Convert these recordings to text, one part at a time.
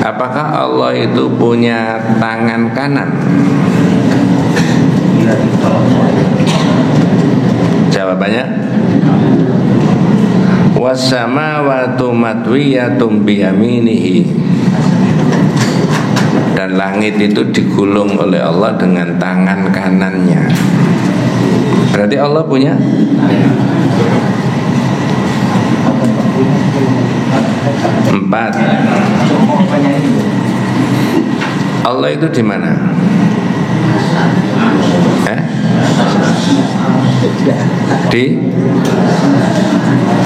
Apakah Allah itu punya tangan kanan? Jawabannya was-samawati matwiyatum biyaminihi. Dan langit itu digulung oleh Allah dengan tangan kanannya. Berarti Allah punya. Empat. Allah itu di mana?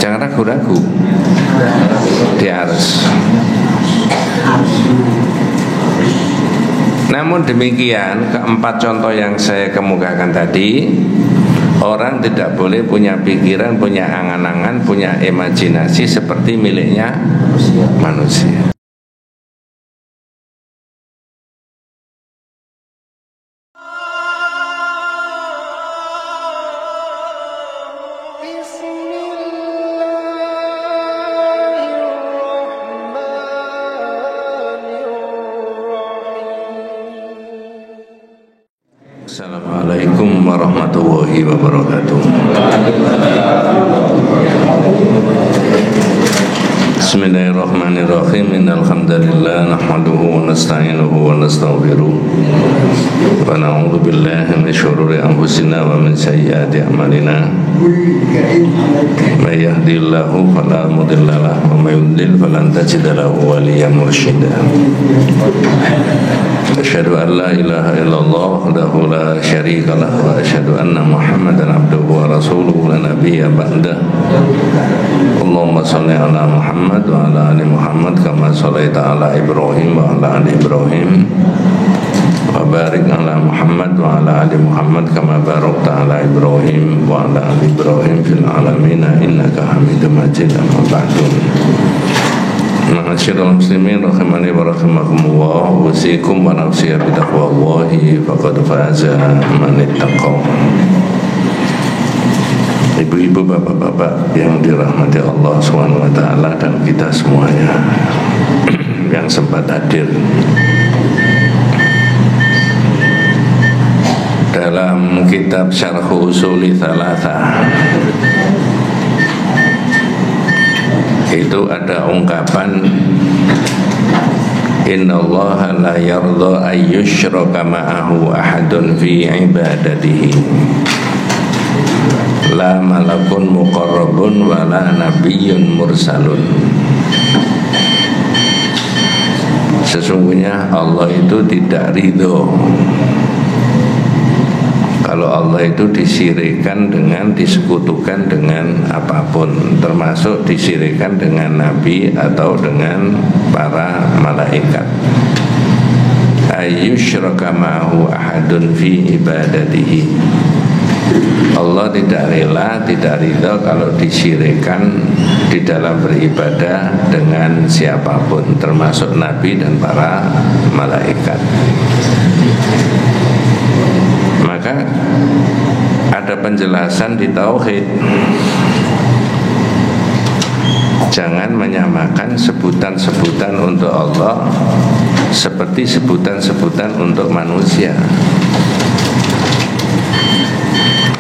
Jangan ragu-ragu. Di arsy. Namun demikian, keempat contoh yang saya kemukakan tadi, orang tidak boleh punya pikiran, punya angan-angan, punya imajinasi seperti miliknya manusia. Assalamualaikum warahmatullahi wabarakatuh. Bismillahirrahmanirrahim. Innal hamdalillah nahmaduhu wa nasta'inuhu wa nastaghfiruh wa na'udzu billahi min syururi anfusina wa min sayyiati a'malina. May yahdihillahu fala mudilla lahu wa may yudlil falan tajida lahu waliyyan mursyida. Asyhadu an la ilaha illallah wahdahu la syarika lah wa asyhadu anna Muhammadan abduhu wa rasuluhu la nabiyya ba'dah. Allahumma shalli ala Muhammad wa ala ali Muhammad kama shallaita ala Ibrahim wa ala ali Ibrahim wa barik ala Muhammad wa ala ali Muhammad kama barakta ala Ibrahim wa ala ali Ibrahim fil alamin innaka Hamidum Majid. Amma ba'du. Ma'asyiral muslimin rahimani wa rahimakumullah, usikum wa nafsi bi taqwallahi faqad faza man ittaqa. Ibu-ibu, bapak-bapak yang dirahmati Allah Subhanahu wa taala dan kita semuanya yang sempat hadir dalam kitab Syarh Usuli Tsalatsa, itu ada ungkapan innallaha la yardha ayyushraka ma'ahu ahadun fi ibadatihi la malakun muqarrabun wa la nabiyyun mursalun. Sesungguhnya Allah itu tidak ridho kalau Allah itu disirikan dengan, disekutukan dengan apapun, termasuk disirikan dengan nabi atau dengan para malaikat. Ayyushraka ma'ahu ahadun fi ibadatihi. Allah tidak rela, tidak ridha kalau disirikan di dalam beribadah dengan siapapun, termasuk nabi dan para malaikat. Maka ada penjelasan di tauhid. Jangan menyamakan sebutan-sebutan untuk Allah seperti sebutan-sebutan untuk manusia.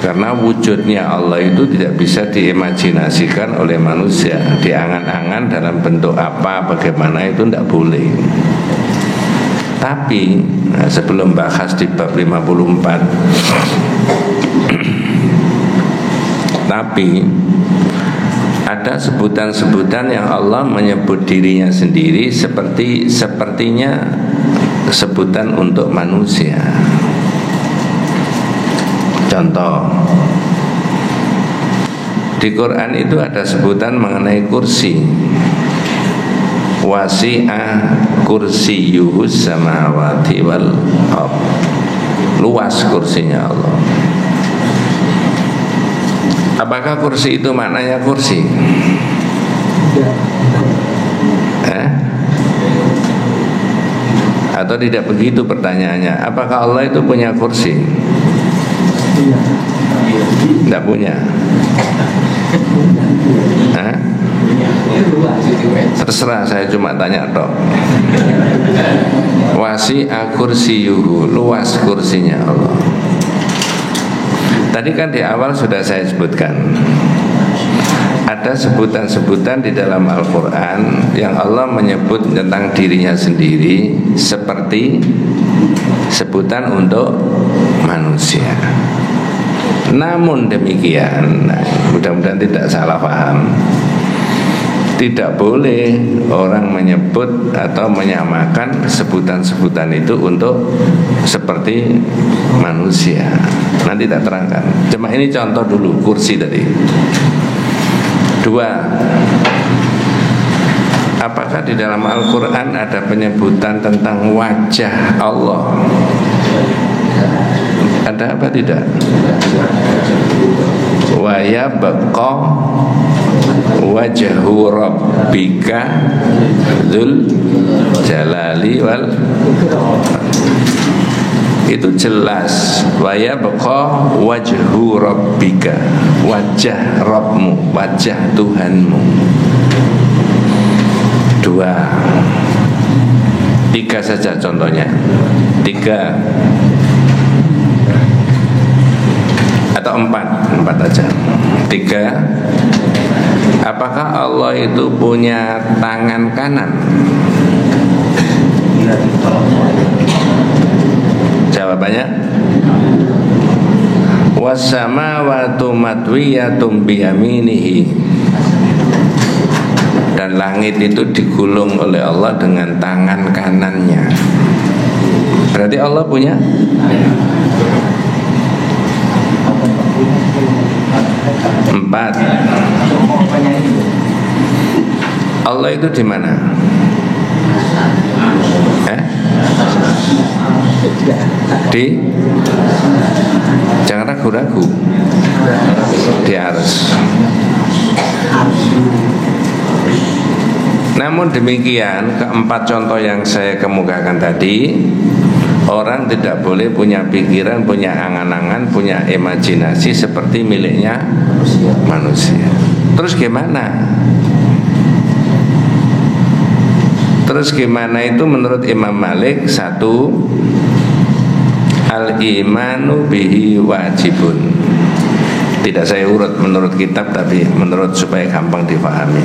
Karena wujudnya Allah itu tidak bisa diimajinasikan oleh manusia, diangan-angan dalam bentuk apa, bagaimana, itu tidak boleh. Tapi sebelum bahas di bab 54, tapi ada sebutan-sebutan yang Allah menyebut dirinya sendiri sepertinya sebutan untuk manusia. Contoh, di Quran itu ada sebutan mengenai kursi. Wasi'a kursiyuhus samawati wal ardh. Luas kursinya Allah. Apakah kursi itu maknanya kursi? Atau tidak begitu pertanyaannya? Apakah Allah itu punya kursi? Tidak punya. Terserah, saya cuma tanya tok. Wasi'a kursiyuhu, luas kursinya Allah. Tadi kan di awal sudah saya sebutkan, ada sebutan-sebutan di dalam Al-Quran yang Allah menyebut tentang dirinya sendiri seperti sebutan untuk manusia. Namun demikian, mudah-mudahan tidak salah paham, tidak boleh orang menyebut atau menyamakan sebutan-sebutan itu untuk seperti manusia. Nanti tak terangkan. Cuma ini contoh dulu, kursi tadi. 2. Apakah di dalam Al-Quran ada penyebutan tentang wajah Allah? Ada apa tidak? Wa yabqa wajhu rabbika dzul jalali wal, itu jelas. Wa yabqa wajhu rabbika, wajah Rabbmu, wajah Tuhanmu. 2. 3 saja contohnya. 3 atau 4 aja. 3. Apakah Allah itu punya tangan kanan? Jawabannya was-samawati matwiyatum biyaminihi, dan langit itu digulung oleh Allah dengan tangan kanannya. Berarti Allah punya. 4. Allah itu di mana? Jangan ragu-ragu. Di arsy. Namun demikian, keempat contoh yang saya kemukakan tadi, orang tidak boleh punya pikiran, punya angan-angan, punya imajinasi seperti miliknya manusia. Terus gimana? Itu menurut Imam Malik? 1. Al-imanu bihi wajibun. Tidak saya urut menurut kitab, tapi menurut supaya gampang dipahami.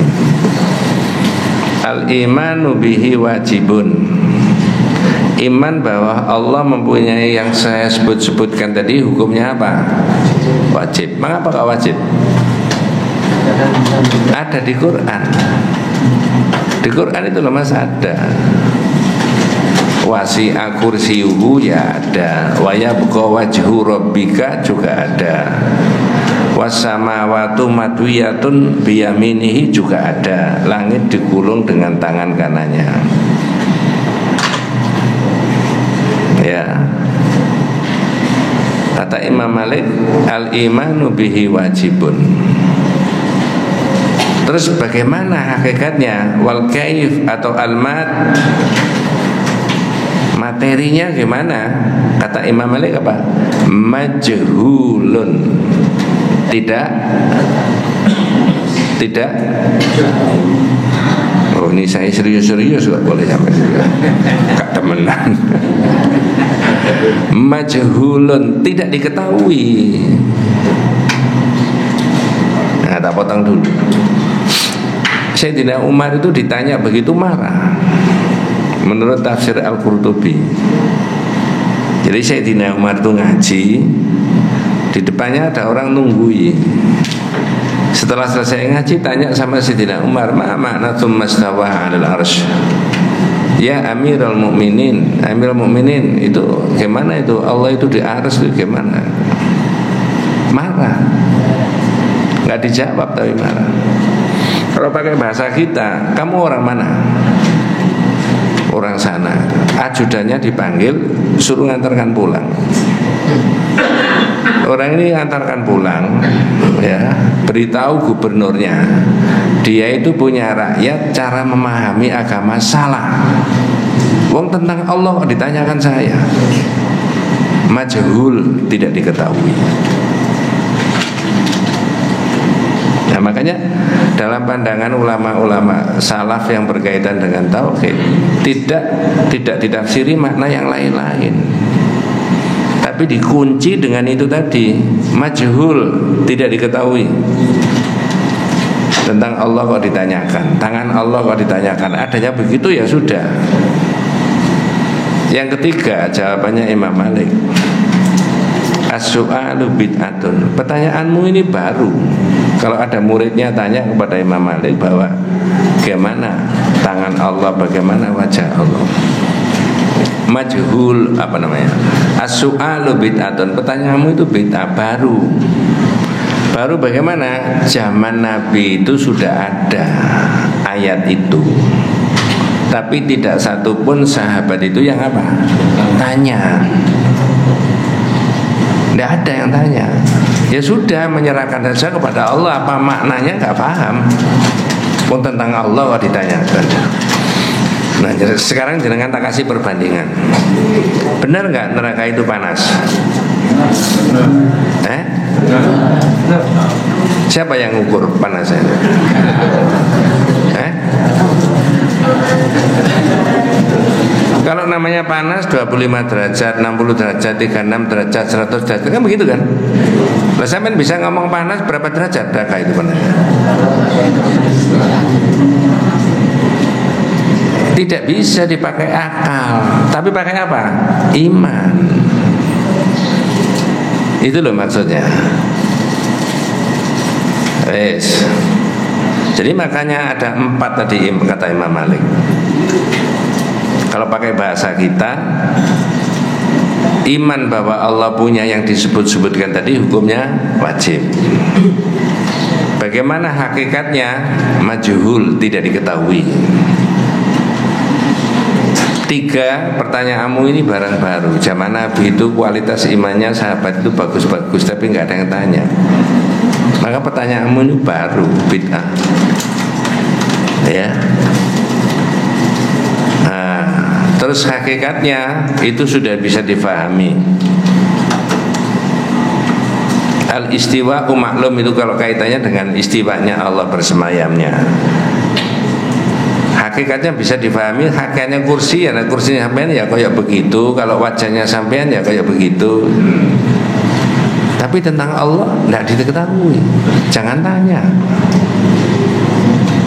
Al-imanu bihi wajibun. Iman bahwa Allah mempunyai yang saya sebutkan tadi, hukumnya apa? Wajib. Mengapa kok wajib? Ada di Quran. Di Quran itu loh Mas, ada. Wasi'a kursiyuhu ya ada. Wa yabqa wajhu rabbika juga ada. Was-samawati matwiyatun biyaminihi juga ada. Langit digulung dengan tangan kanannya. Ya. Kata Imam Malik, al-imanu bihi wajibun. Terus bagaimana hakikatnya? Wal kaif atau al-mat, materinya gimana? Kata Imam Malik apa? Majhulun. Tidak. Oh, ini saya serius-serius gak boleh sampai juga. Gak temenan. Majhulun, tidak diketahui. Nah, tak potong dulu. Sayyidina Umar itu ditanya begitu marah, menurut tafsir Al-Qurtubi. Jadi Sayyidina Umar itu ngaji, di depannya ada orang nunggui. Setelah selesai ngaji, tanya sama Sayyidina Umar, ma makna tsumma stawa 'alal arsy? Ya Amirul Mukminin, Amirul Mukminin, itu gimana itu? Allah itu di arsy itu gimana? Marah. Enggak dijawab tapi marah. Kalau pakai bahasa kita, kamu orang mana? Orang sana. Ajudannya dipanggil, suruh ngantarkan pulang. Orang ini ngantarkan pulang, ya, beritahu gubernurnya, dia itu punya rakyat cara memahami agama salah. Wong tentang Allah kok ditanyakan saya? Majhul, tidak diketahui. Nah, makanya dalam pandangan ulama-ulama salaf yang berkaitan dengan tauhid tidak ditafsiri makna yang lain-lain, tapi dikunci dengan itu tadi, majhul, tidak diketahui. Tentang Allah kok ditanyakan, tangan Allah kok ditanyakan, adanya begitu ya sudah. Yang ketiga, jawabannya Imam Malik, as-su'alu bid'atun. Pertanyaanmu ini baru. Kalau ada muridnya tanya kepada Imam Malik bahwa bagaimana tangan Allah, bagaimana wajah Allah, majhul, apa namanya, as-su'alu bid'atun. Pertanyaanmu itu bid'ah, baru. Baru bagaimana? Zaman Nabi itu sudah ada ayat itu, tapi tidak satupun sahabat itu yang apa? Tanya. Tidak ada yang tanya. Ya sudah, menyerahkan saja kepada Allah. Apa maknanya nggak paham. Pun tentang Allah kok ditanyakan. Nah, sekarang jenengan tak kasih perbandingan. Benar nggak neraka itu panas? Siapa yang ngukur panasnya? Kalau namanya panas 25 derajat, 60 derajat, 36 derajat, 100 derajat, kan begitu kan? Lah sampean bisa ngomong panas berapa derajat neraka itu panasnya? Tidak bisa dipakai akal, tapi pakai apa? Iman. Itu loh maksudnya. Yes. Jadi makanya ada 4 tadi kata Imam Malik. Kalau pakai bahasa kita, iman bahwa Allah punya yang disebut-sebutkan tadi hukumnya wajib. Bagaimana hakikatnya? Majhul, tidak diketahui. 3, pertanyaanmu ini barang baru. Zaman Nabi itu kualitas imannya sahabat itu bagus-bagus, tapi nggak ada yang tanya. Maka pertanyaanmu ini baru, bid'ah. Ya. Nah, terus hakikatnya itu sudah bisa difahami. Al-istiwa maklum, itu kalau kaitannya dengan istiwanya Allah bersemayamnya. Hakikatnya bisa difahami. Hakikatnya kursi, ya kursinya sampean ya kayak begitu. Kalau wajahnya sampean ya kayak begitu. Tapi tentang Allah tidak diketahui. Jangan tanya.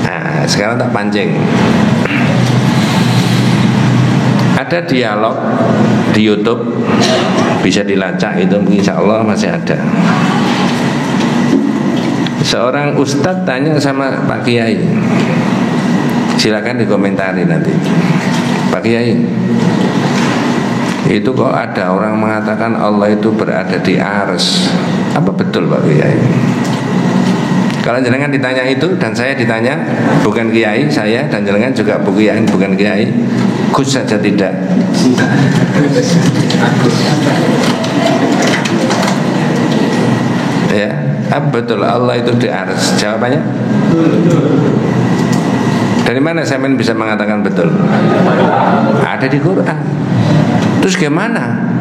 Nah, sekarang tak pancing. Ada dialog di YouTube, bisa dilacak itu, insya Allah masih ada. Seorang ustadz tanya sama Pak Kiai. Silakan dikomentari nanti. Pak Kiai, itu kok ada orang mengatakan Allah itu berada di arsy. Apa betul Pak Kiai? Kalau jenengan ditanya itu dan saya ditanya, bukan Kiai saya, dan jenengan juga bukan Kiai, Gus saja tidak. Ya, apa betul Allah itu di arsy? Jawabannya? Dari mana saya bisa mengatakan betul? Ada di Quran. Terus gimana?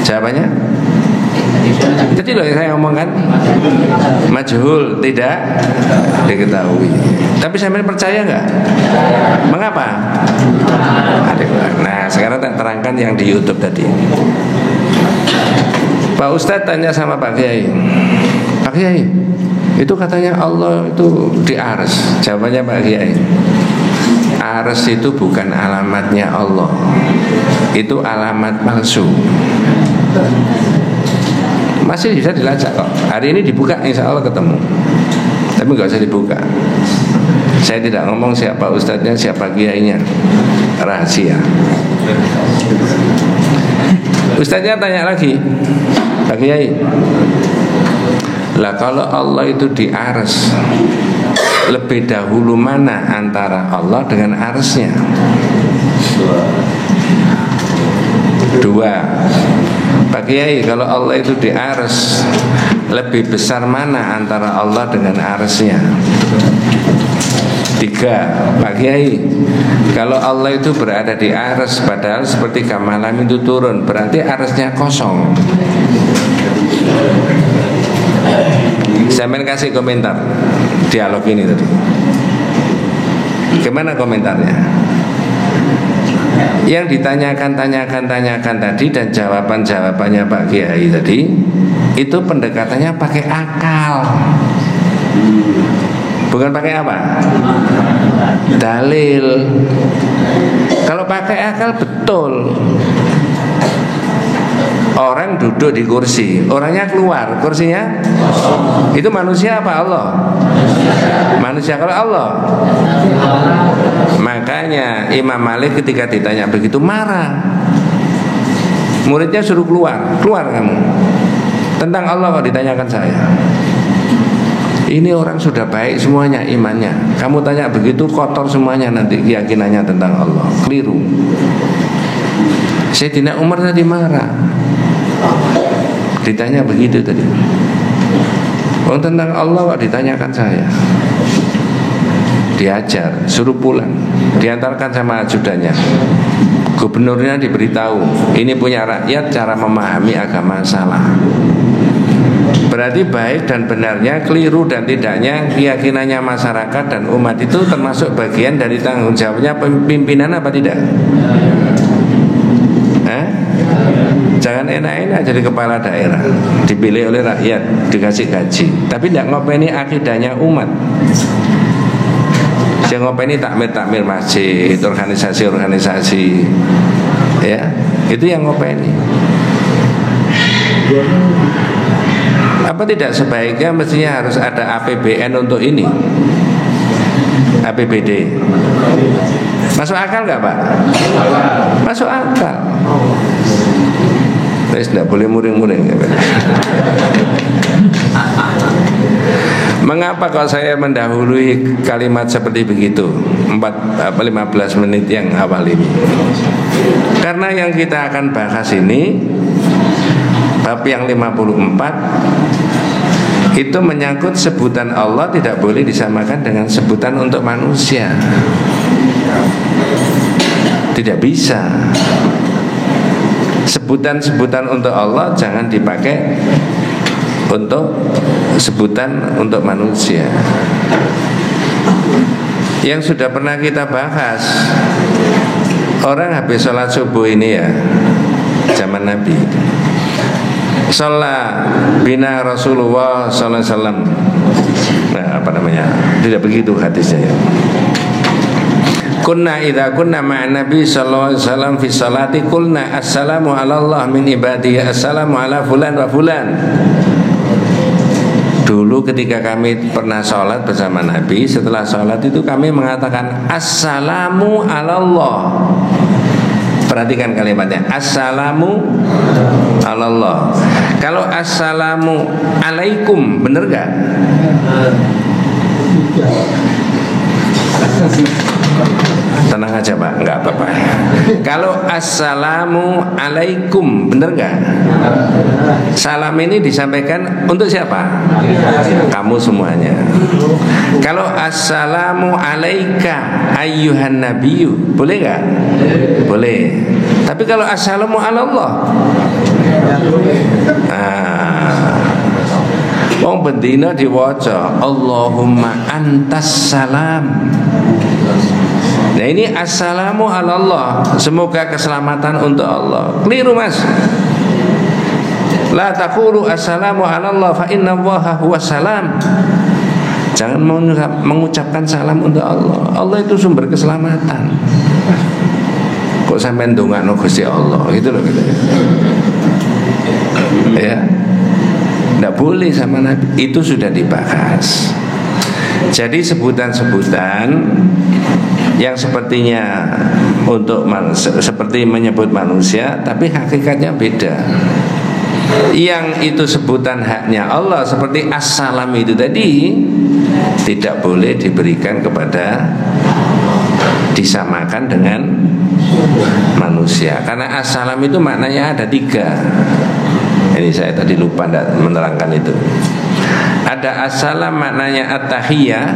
Jawabannya? Jadi loh yang saya omongkan, majhul, tidak diketahui. Tapi saya percaya nggak? Mengapa? Nah, sekarang tak terangkan yang di YouTube tadi. Pak Ustadz tanya sama Pak Kiai, Pak Kiai, itu katanya Allah itu di arsy. Jawabannya Pak Kiai, arsy itu bukan alamatnya Allah, itu alamat palsu. Masih bisa dilacak kok. Hari ini dibuka, insya Allah ketemu. Tapi nggak usah dibuka. Saya tidak ngomong siapa ustadznya, siapa kiainya, rahasia. Ustadznya tanya lagi, Pak Kiai, lah kalau Allah itu di arsy, lebih dahulu mana antara Allah dengan arsy-nya? 2. Pak Kiai, kalau Allah itu di arsy, lebih besar mana antara Allah dengan arsy-nya? 3. Pak Kiai, kalau Allah itu berada di arsy, padahal seperti malam itu turun, berarti arsy-nya kosong. Sampean kasih komentar dialog ini tadi. Gimana komentarnya? Yang tanyakan tadi dan jawabannya Pak Kiai tadi itu pendekatannya pakai akal, bukan pakai apa? Dalil. Kalau pakai akal betul. Orang duduk di kursi, orangnya keluar, kursinya itu manusia apa Allah? Manusia. Kalau Allah, makanya Imam Malik ketika ditanya begitu marah. Muridnya suruh keluar kamu. Tentang Allah kok ditanyakan saya. Ini orang sudah baik semuanya imannya. Kamu tanya begitu kotor semuanya nanti keyakinannya tentang Allah. Keliru. Sayyidina Umar tadi marah. Ditanya begitu tadi. Oh, tentang Allah kok ditanyakan saya. Diajar, suruh pulang, diantarkan sama ajudannya. Gubernurnya diberitahu, ini punya rakyat cara memahami agama salah. Berarti baik dan benarnya, keliru dan tidaknya, keyakinannya masyarakat dan umat itu termasuk bagian dari tanggung jawabnya pimpinan apa tidak? Jangan enak-enak jadi kepala daerah, dipilih oleh rakyat, dikasih gaji, tapi tidak ngopeni akidahnya umat. Yang ngopeni takmir masjid, organisasi, ya, itu yang ngopeni. Apa tidak sebaiknya mestinya harus ada APBN untuk ini, APBD? Masuk akal nggak Pak? Masuk akal. Tidak boleh muring-muring. Mengapa kalau saya mendahului kalimat seperti begitu 15 menit yang awal ini? Karena yang kita akan bahas ini bab yang 54 itu menyangkut sebutan Allah tidak boleh disamakan dengan sebutan untuk manusia. Tidak bisa. Sebutan-sebutan untuk Allah jangan dipakai untuk sebutan untuk manusia. Yang sudah pernah kita bahas, orang habis sholat subuh ini ya, zaman Nabi, sholat bina Rasulullah sallallahu alaihi wasallam. Nah, tidak begitu hadisnya ya. Kunna idza kunna ma'an Nabi sallallahu alaihi wasallam fi salati qulna assalamu ala Allah min ibadihi assalamu ala fulan wa fulan. Dulu ketika kami pernah sholat bersama Nabi, setelah sholat itu kami mengatakan assalamu ala Allah. Perhatikan kalimatnya, assalamu ala Allah. Kalau assalamu alaikum, bener gak? Tenang aja Pak, enggak apa-apa. Kalau assalamu alaikum, bener enggak? Salam ini disampaikan untuk siapa? Kamu semuanya. Kalau assalamu alaika ayyuhan nabiyyu, boleh enggak? Boleh. Tapi kalau assalamu ala Allah, wong bendina diwaca Allahumma antas salam. Nah ini assalamu ala Allah, semoga keselamatan untuk Allah. Keliru Mas. La taqulu assalamu ala Allah fa inna Allaha huwas salam. Jangan mengucapkan salam untuk Allah. Allah itu sumber keselamatan. Kok sampai ndongakno Gusti Allah gitu loh gitu. Ya. Tidak boleh sama Nabi. Itu sudah dibahas. Jadi sebutan-sebutan yang sepertinya untuk seperti menyebut manusia, tapi hakikatnya beda. Yang itu sebutan haknya Allah, seperti assalam itu tadi, tidak boleh diberikan kepada, disamakan dengan manusia. Karena assalam itu maknanya ada 3. Ini saya tadi lupa menerangkan itu. Ada assalam maknanya at-tahiyah,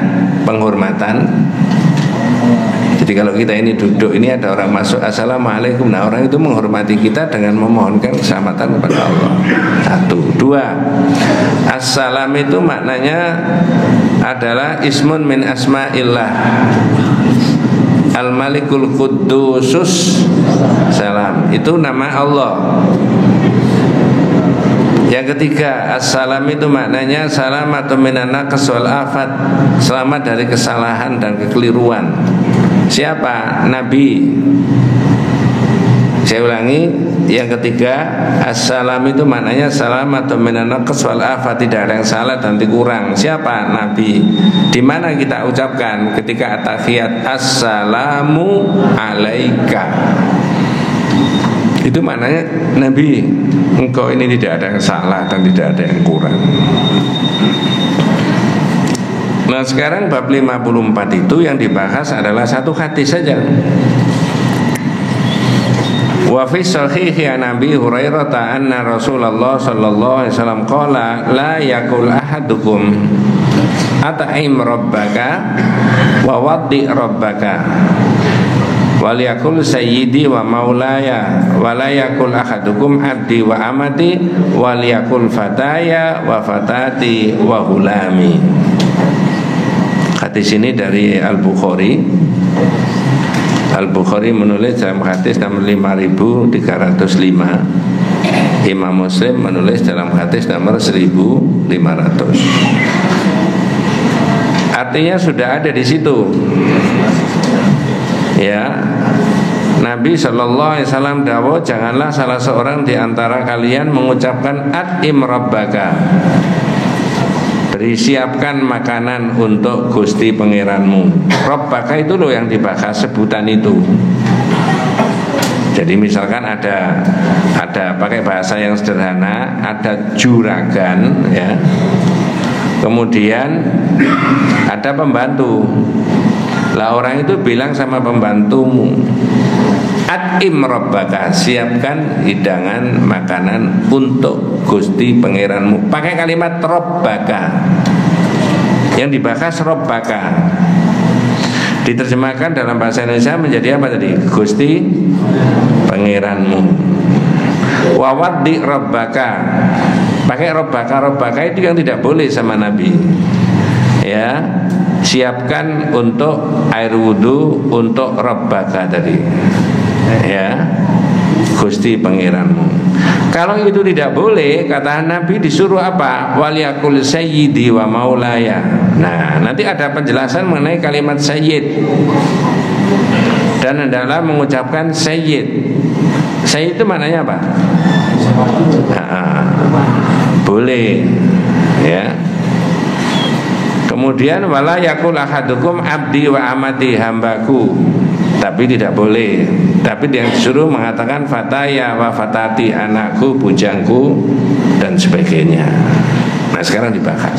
penghormatan. Jadi kalau kita ini duduk, ini ada orang masuk, assalamualaikum. Nah, orang itu menghormati kita dengan memohonkan keselamatan kepada Allah. 1, 2. Assalam itu maknanya adalah ismun min asma'illah. Al-Malikul Quddusus Salam, itu nama Allah. Yang ketiga, assalam itu maknanya salamatun minan naqs wal afat, selamat dari kesalahan dan kekeliruan. Siapa? Nabi. Saya ulangi, yang ketiga, assalam itu maknanya salamatun minan naqs wal afat, tidak ada yang salah dan kurang. Siapa? Nabi. Di mana kita ucapkan ketika at-tahiyat, assalamu alaika? Itu maknanya Nabi, engkau ini tidak ada yang salah dan tidak ada yang kurang. Nah, sekarang bab 54 itu yang dibahas adalah satu hadis saja. Wa fi sahihi an Abi Hurairah anna Rasulullah sallallahu alaihi wasallam qala la yaqul ahadukum at'im rabbaka wa waddi rabbaka waliyakul sayyidi wa maulaya walayakul ahadukum abdi wa amati waliyakul fataya wa fatati wa hulami. Hadis ini dari Al-Bukhari. Al-Bukhari menulis dalam hadis nomor 5305. Imam Muslim menulis dalam hadis nomor 1500. Artinya sudah ada di situ. Ya, Nabi SAW dawuh, janganlah salah seorang di antara kalian mengucapkan at'im rabbaka, beri siapkan makanan untuk Gusti Pangeranmu. Rabbaka itu loh yang dibahas, sebutan itu. Jadi misalkan ada pakai bahasa yang sederhana, ada juragan, ya. Kemudian ada pembantu. Lah orang itu bilang sama pembantumu, at'im rabbaka, siapkan hidangan makanan untuk Gusti Pangeranmu. Pakai kalimat rabbaka. Yang dibahas rabbaka diterjemahkan dalam bahasa Indonesia menjadi apa tadi? Gusti Pangeranmu. Wa waddi rabbaka. Pakai rabbaka itu yang tidak boleh sama Nabi. Ya, siapkan untuk air wudu untuk rabbaka tadi, ya, Gusti Pangeranmu. Kalau itu tidak boleh, kata Nabi disuruh apa? Waliyakul sayyidi wa maulaya. Nah, nanti ada penjelasan mengenai kalimat sayyid. Dan adalah mengucapkan sayyid. Sayyid itu maknanya apa? Boleh, ya. Kemudian wala yakul ahadukum abdi wa amati, hambaku. Tapi tidak boleh. Tapi yang disuruh mengatakan fataya wa fatati, anakku, bujangku, dan sebagainya. Nah, sekarang dibahas.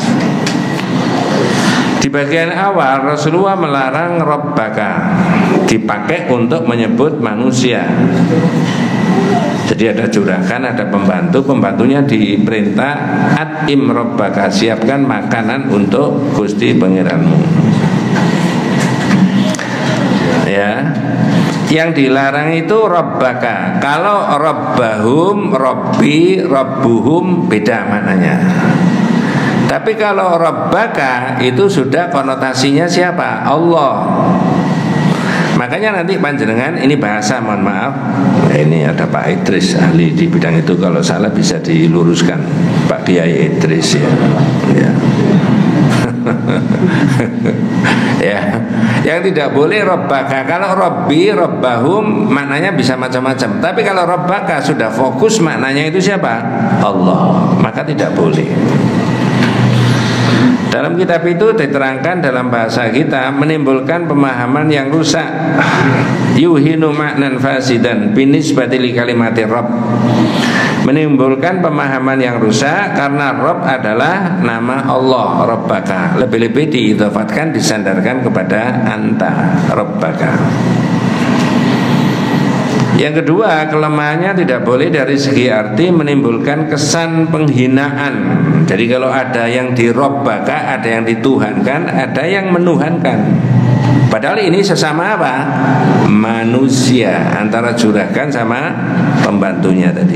Di bagian awal Rasulullah melarang rabbaka dipakai untuk menyebut manusia. Jadi ada juragan, ada pembantu, pembantunya diperintah at'im rabbaka, siapkan makanan untuk Gusti Pangeranmu. Ya. Yang dilarang itu rabbaka. Kalau rabbahum, rabbi, rabbuhum beda maknanya. Tapi kalau rabbaka itu sudah konotasinya siapa? Allah. Makanya nanti panjenengan, ini bahasa, mohon maaf, nah, ini ada Pak Idris ahli di bidang itu, kalau salah bisa diluruskan Pak Kiai Idris, ya, ya. Ya, yang tidak boleh rabbaka. Kalau rabbi, rabbahum maknanya bisa macam-macam. Tapi kalau rabbaka sudah fokus maknanya itu siapa? Allah. Maka tidak boleh. Dalam kitab itu diterangkan dalam bahasa kita menimbulkan pemahaman yang rusak. Yuhinu maknan fasidan binisbati li kalimati Rabb. Menimbulkan pemahaman yang rusak karena Rabb adalah nama Allah, Rabbaka. Lebih-lebih diidhafatkan, disandarkan kepada anta, Rabbaka. Yang kedua, kelemahannya tidak boleh dari segi arti menimbulkan kesan penghinaan. Jadi kalau ada yang dirobbaka, ada yang dituhankan, ada yang menuhankan. Padahal ini sesama apa? Manusia, antara juragan sama pembantunya tadi.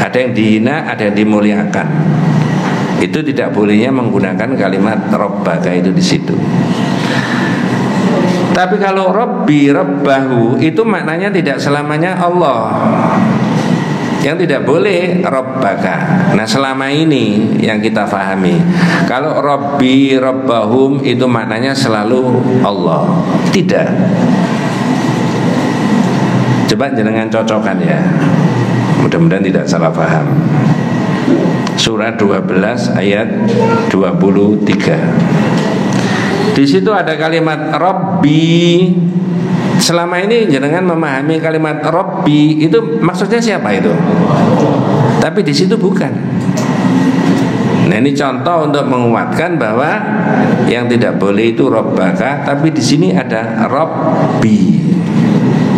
Ada yang dihina, ada yang dimuliakan. Itu tidak bolehnya menggunakan kalimat rabbaka itu di situ. Tapi kalau Rabbi, Rabbahu itu maknanya tidak selamanya Allah. Yang tidak boleh Rabbaka. Nah selama ini yang kita pahami, kalau Rabbi, Rabbahum itu maknanya selalu Allah. Tidak. Coba jenengan cocokkan ya. Mudah-mudahan tidak salah paham. Surah 12 ayat 23. Di situ ada kalimat Rabbi. Selama ini jenengan memahami kalimat Rabbi itu maksudnya siapa itu? Tapi di situ bukan. Nah ini contoh untuk menguatkan bahwa yang tidak boleh itu Rabbaka, tapi di sini ada Rabbi.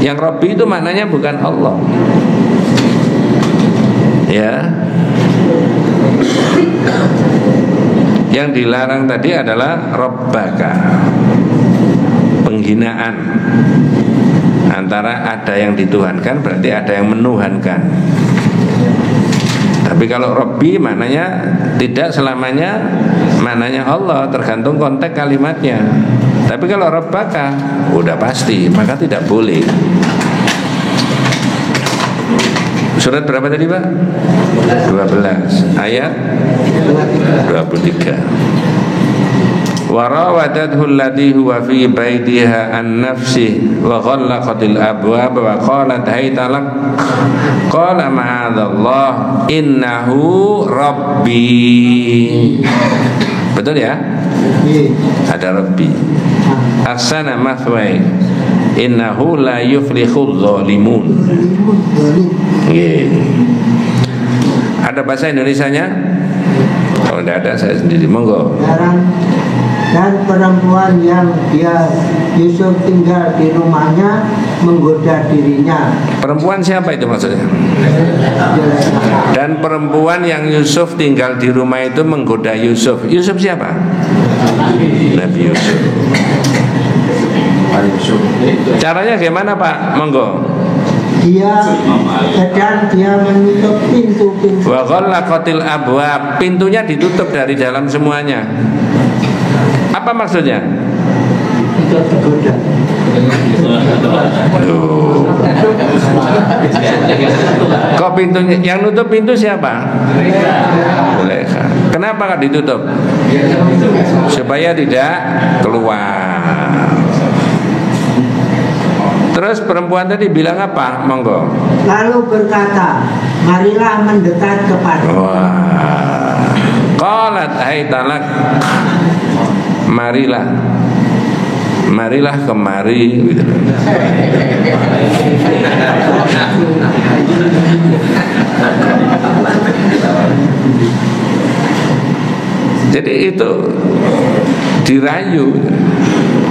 Yang Rabbi itu maknanya bukan Allah. Ya. Yang dilarang tadi adalah Rabbaka, penghinaan. Antara ada yang dituhankan berarti ada yang menuhankan. Tapi kalau Rabbi maknanya tidak selamanya maknanya Allah, tergantung konteks kalimatnya. Tapi kalau Rabbaka udah pasti, maka tidak boleh. Surat berapa tadi Pak? 12 ayat 23. Warawadathu allati huwa fi baitiha an nafsihi wa ghallaqatil abwab wa qalat hayta lak qala ma'adzallah innahu rabbi. Betul ya? Ada Rabbi. Ahsana mathwai innahu la yuflihudz zalimun. Ada bahasa Indonesianya? Kalau tidak ada saya sendiri, monggo. Dan perempuan yang dia Yusuf tinggal di rumahnya menggoda dirinya. Perempuan siapa itu maksudnya? Dan perempuan yang Yusuf tinggal di rumah itu menggoda Yusuf. Yusuf siapa? Nabi Yusuf. Caranya gimana Pak? Monggo. Dia menutup pintu-pintu. Wa ghallaqatil abwab, pintunya ditutup dari dalam semuanya. Apa maksudnya? Kok pintunya yang nutup pintu siapa? Zulaikha. Kenapa nggak ditutup? Supaya tidak keluar. Terus perempuan tadi bilang apa? Monggo. Lalu berkata, marilah mendekat kepada. Wah. Qalat haytalak. Marilah kemari gitu. Jadi itu dirayu.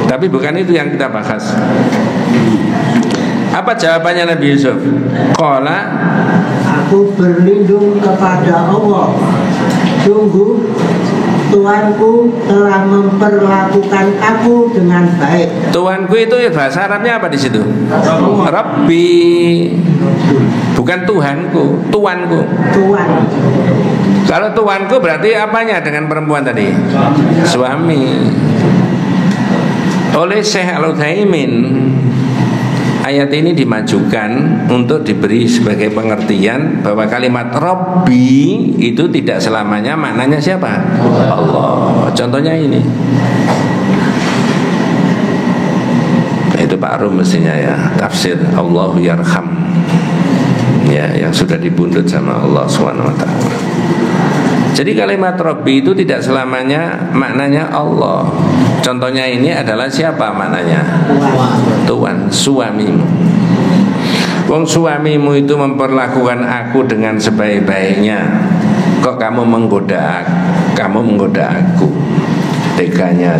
Tapi bukan itu yang kita bahas. Apa jawabannya Nabi Yusuf? Qala, aku berlindung kepada Allah. Sungguh Tuanku telah memperlakukan aku dengan baik. Tuanku itu bahasa Arabnya apa di situ? Rabbi. Bukan Tuhanku, tuanku. Tuan. Kalau tuanku berarti apanya dengan perempuan tadi? Suami. Oleh Syekh Al-Utsaimin, ayat ini dimajukan untuk diberi sebagai pengertian bahwa kalimat Rabbi itu tidak selamanya maknanya siapa? Allah. Contohnya ini. Itu Pak Rum mestinya ya, tafsir Allahu Yarham. Ya, yang sudah dibundut sama Allah SWT. Jadi kalimat Rabbi itu tidak selamanya maknanya Allah. Contohnya ini adalah siapa maknanya? Tuan, suamimu. Wong suamimu itu memperlakukan aku dengan sebaik-baiknya. Kok kamu menggoda aku? Teganya.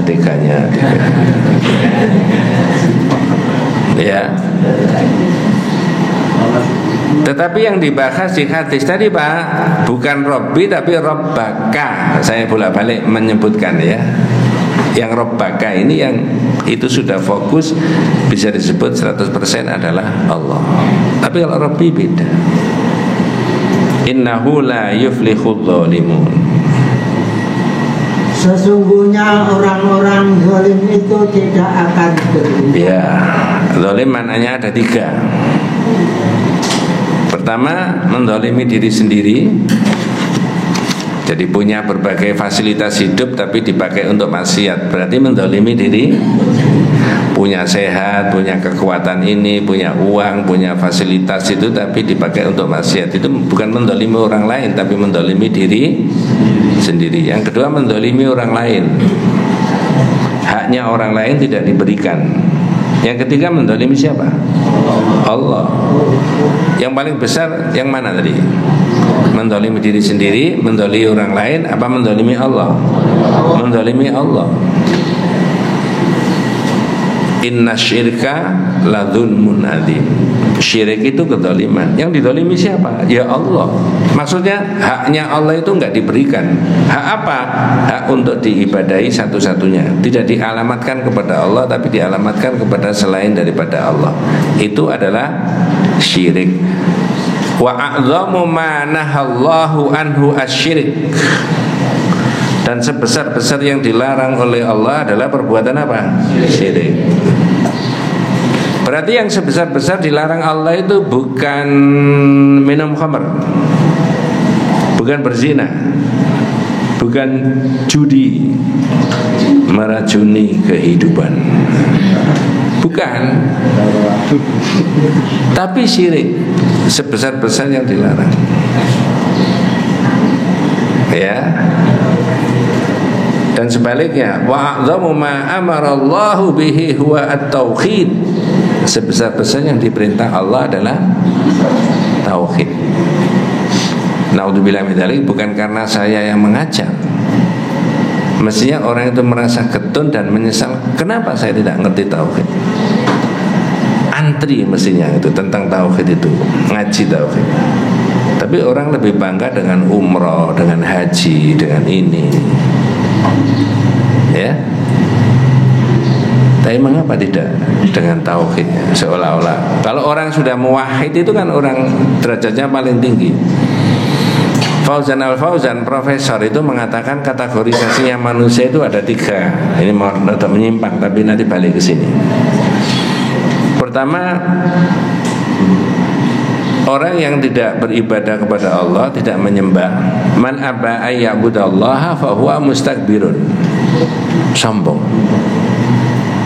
Ya. Tetapi yang dibahas di hadis tadi Pak, bukan Rabbi tapi Rabbaka. Saya bolak-balik menyebutkan ya. Yang Rabbaka ini yang itu sudah fokus, bisa disebut 100% adalah Allah. Tapi kalau Rabbi beda. Innahu la yuflihudz zalimun. Sesungguhnya orang-orang zalim itu tidak akan beruntung. Ya, zalim maknanya ada 3. Pertama, menzalimi diri sendiri. Jadi punya berbagai fasilitas hidup tapi dipakai untuk maksiat, berarti menzalimi diri. Punya sehat, punya kekuatan ini, punya uang, punya fasilitas itu, tapi dipakai untuk maksiat. Itu bukan menzalimi orang lain, tapi menzalimi diri sendiri. Yang kedua, menzalimi orang lain. Haknya orang lain tidak diberikan. Yang ketiga, menzalimi siapa? Allah. Yang paling besar yang mana tadi? Menzalimi diri sendiri, menzalimi orang lain, apa menzalimi Allah? Menzalimi Allah. Inna syirka la dzulmun adzim. Syirik itu kezaliman. Yang dizalimi siapa? Ya Allah. Maksudnya haknya Allah itu enggak diberikan. Hak apa? Hak untuk diibadahi satu-satunya. Tidak dialamatkan kepada Allah, tapi dialamatkan kepada selain daripada Allah. Itu adalah syirik. Wa a'zamu ma nahallahu anhu asyirik. Dan sebesar-besar yang dilarang oleh Allah adalah perbuatan apa? Syirik. Berarti yang sebesar-besar dilarang Allah itu bukan minum khamr, bukan berzina, bukan judi, meracuni kehidupan, bukan. Tapi syirik sebesar-besar yang dilarang. Ya. Dan sebaliknya, wa a'zamu ma amara Allahu bihi huwa at-tauhid. Sebesar-besar yang diperintah Allah adalah tauhid. Naudzubillah min dzalik, bukan karena saya yang mengajak. Mestinya orang itu merasa getun dan menyesal, kenapa saya tidak ngerti tauhid? Antri mestinya itu tentang tauhid itu, ngaji tauhid. Tapi orang lebih bangga dengan umroh, dengan haji, dengan ini. Ya. Tapi mengapa tidak dengan tauhidnya? Seolah-olah kalau orang sudah muwahhid itu kan orang derajatnya paling tinggi. Fauzan Al-Fauzan, profesor itu mengatakan kategorisasinya manusia itu ada 3. Ini mau menyimpang tapi nanti balik ke sini. Pertama, orang yang tidak beribadah kepada Allah, tidak menyembah. Man aba ayya'budallaha fahuwa mustakbirun. Sombong.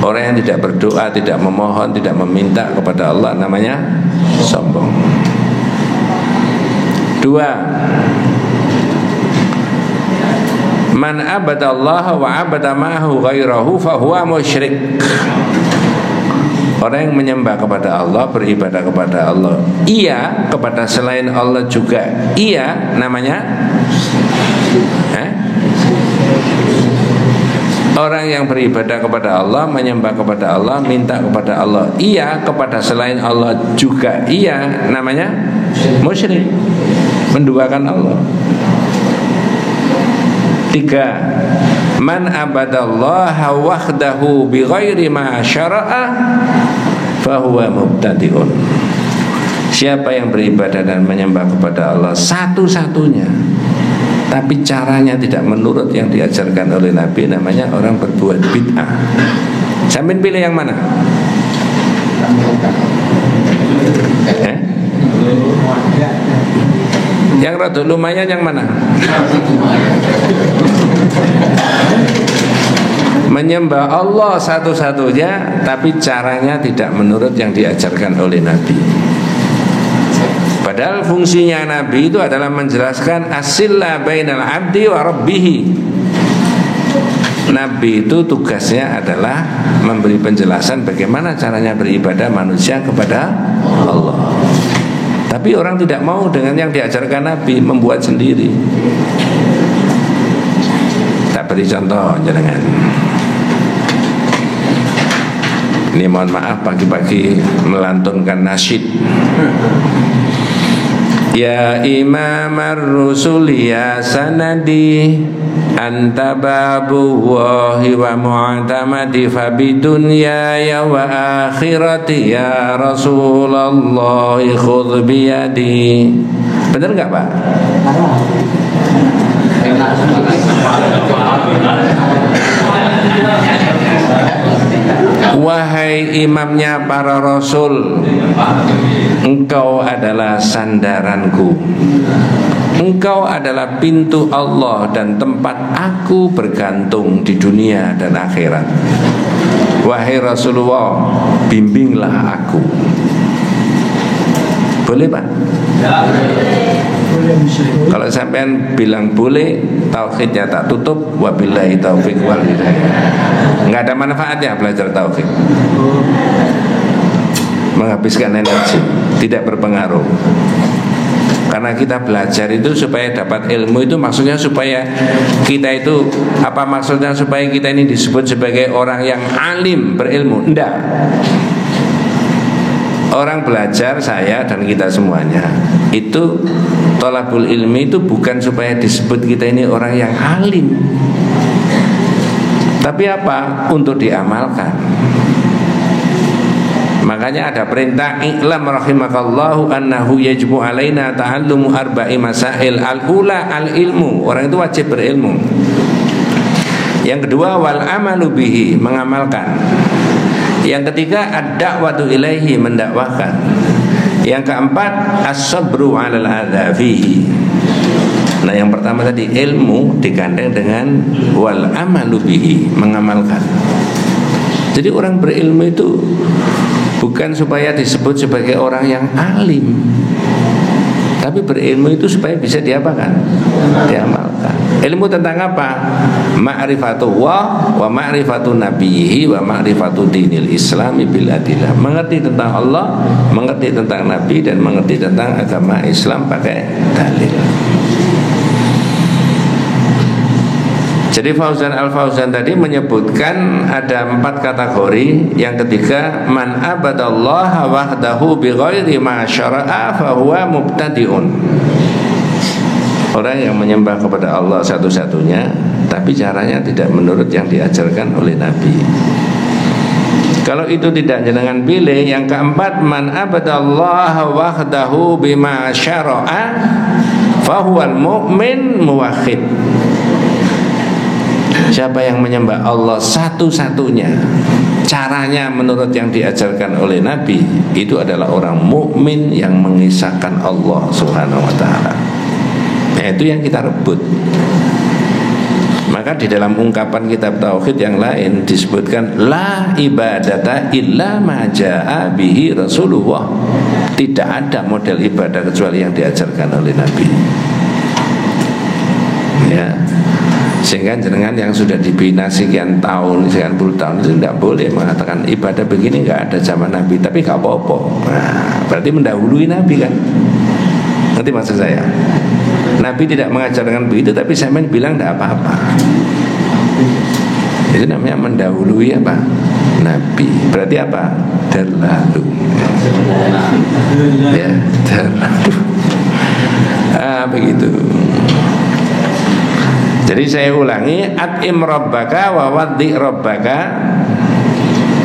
Orang yang tidak berdoa, tidak memohon, tidak meminta kepada Allah namanya sombong. 2. Man abadallaha wa abada ma'ahu ghairahu fahuwa musyrik. Orang yang menyembah kepada Allah, beribadah kepada Allah, iya kepada selain Allah juga, iya namanya orang yang beribadah kepada Allah, menyembah kepada Allah, minta kepada Allah, iya kepada selain Allah juga, iya namanya musyrik, menduakan Allah. 3. Man abadallaha wahdahu bighairi ma syara'a fahuwa mubtadi'un. Siapa yang beribadah dan menyembah kepada Allah satu-satunya, tapi caranya tidak menurut yang diajarkan oleh Nabi, namanya orang berbuat bid'ah. Sampeyan pilih yang mana? Yang rada lumayan yang mana? Menyembah Allah satu-satunya, tapi caranya tidak menurut yang diajarkan oleh Nabi. Padahal fungsinya Nabi itu adalah menjelaskan as-silla bainal abdi wa rabbih. Nabi itu tugasnya adalah memberi penjelasan bagaimana caranya beribadah manusia kepada Allah. Tapi orang tidak mau dengan yang diajarkan Nabi, membuat sendiri. Tak beri contoh jenengan. Ini mohon maaf pagi-pagi melantunkan nasyid. Ya Imam ar-Rusul ya sanadi anta babullahi wa mu'tamadi fa bidunyaya wa akhirati ya Rasulullah khudh biyadi. Benar enggak, Pak? Wahai imamnya para rasul, engkau adalah sandaranku, engkau adalah pintu Allah dan tempat aku bergantung di dunia dan akhirat. Wahai Rasulullah, bimbinglah aku. Boleh, Pak? Kalau sampean bilang boleh, tauhidnya tak tutup. Wabillahi taufiq wal hidayah. Enggak ada manfaatnya belajar tauhid. Menghabiskan energi, tidak berpengaruh. Karena kita belajar itu supaya dapat ilmu, itu maksudnya supaya kita itu, apa maksudnya supaya kita ini disebut sebagai orang yang alim, berilmu? Enggak. Orang belajar, saya dan kita semuanya, itu thalabul ilmi itu bukan supaya disebut kita ini orang yang alim, tapi apa? Untuk diamalkan. Makanya ada perintah i'lam rahimakallahu annahu yajibu alaina ta'allumu arba'i masail. Al-ula al-ilmu, orang itu wajib berilmu. Yang kedua wal amalu bihi, mengamalkan. Yang ketiga ad-da'watu ilaihi, mendakwahkan. Yang keempat as-sabru 'alal adza fihi. Nah, yang pertama tadi ilmu digandeng dengan wal amalu bihi, mengamalkan. Jadi orang berilmu itu bukan supaya disebut sebagai orang yang alim, tapi berilmu itu supaya bisa diapakan? Diamalkan. Ilmu tentang apa? Ma'rifatullah wa ma'rifatu nabiyhi wa ma'rifatu dinil islami bil adillah. Mengerti tentang Allah, mengerti tentang Nabi, dan mengerti tentang agama Islam pakai dalil. Jadi Fauzan Al-Fauzan tadi menyebutkan ada 4 kategori. Yang ketiga, man abadallaha wahdahu bighairi ma syara'a fa huwa mubtadi'un. Orang yang menyembah kepada Allah satu-satunya, tapi caranya tidak menurut yang diajarkan oleh Nabi. Kalau itu tidak jenengan pilih. Yang keempat, man abadallaha wahdahu bima syara'a fa huwal mu'min muwahhid. Siapa yang menyembah Allah satu-satunya, caranya menurut yang diajarkan oleh Nabi, itu adalah orang mukmin yang mengisahkan Allah Subhanahu wa taala. Itu yang kita rebut. Maka di dalam ungkapan kitab tauhid yang lain disebutkan la ibadata illa ma jaa bihi Rasulullah. Tidak ada model ibadah kecuali yang diajarkan oleh Nabi. Ya. Sehingga jenengan yang sudah dibina sekian tahun, sekian puluh tahun itu tidak boleh mengatakan ibadah begini nggak ada zaman Nabi, tapi nggak apa-apa. Nah, berarti mendahului Nabi kan? Nanti maksud saya, Nabi tidak mengajarkan begitu, tapi saya bilang tidak apa-apa. Itu namanya mendahului apa? Nabi. Berarti apa? Terlalu. Ya, terlalu. Begitu. Jadi saya ulangi, at'im rabbaka wa waddi rabbaka.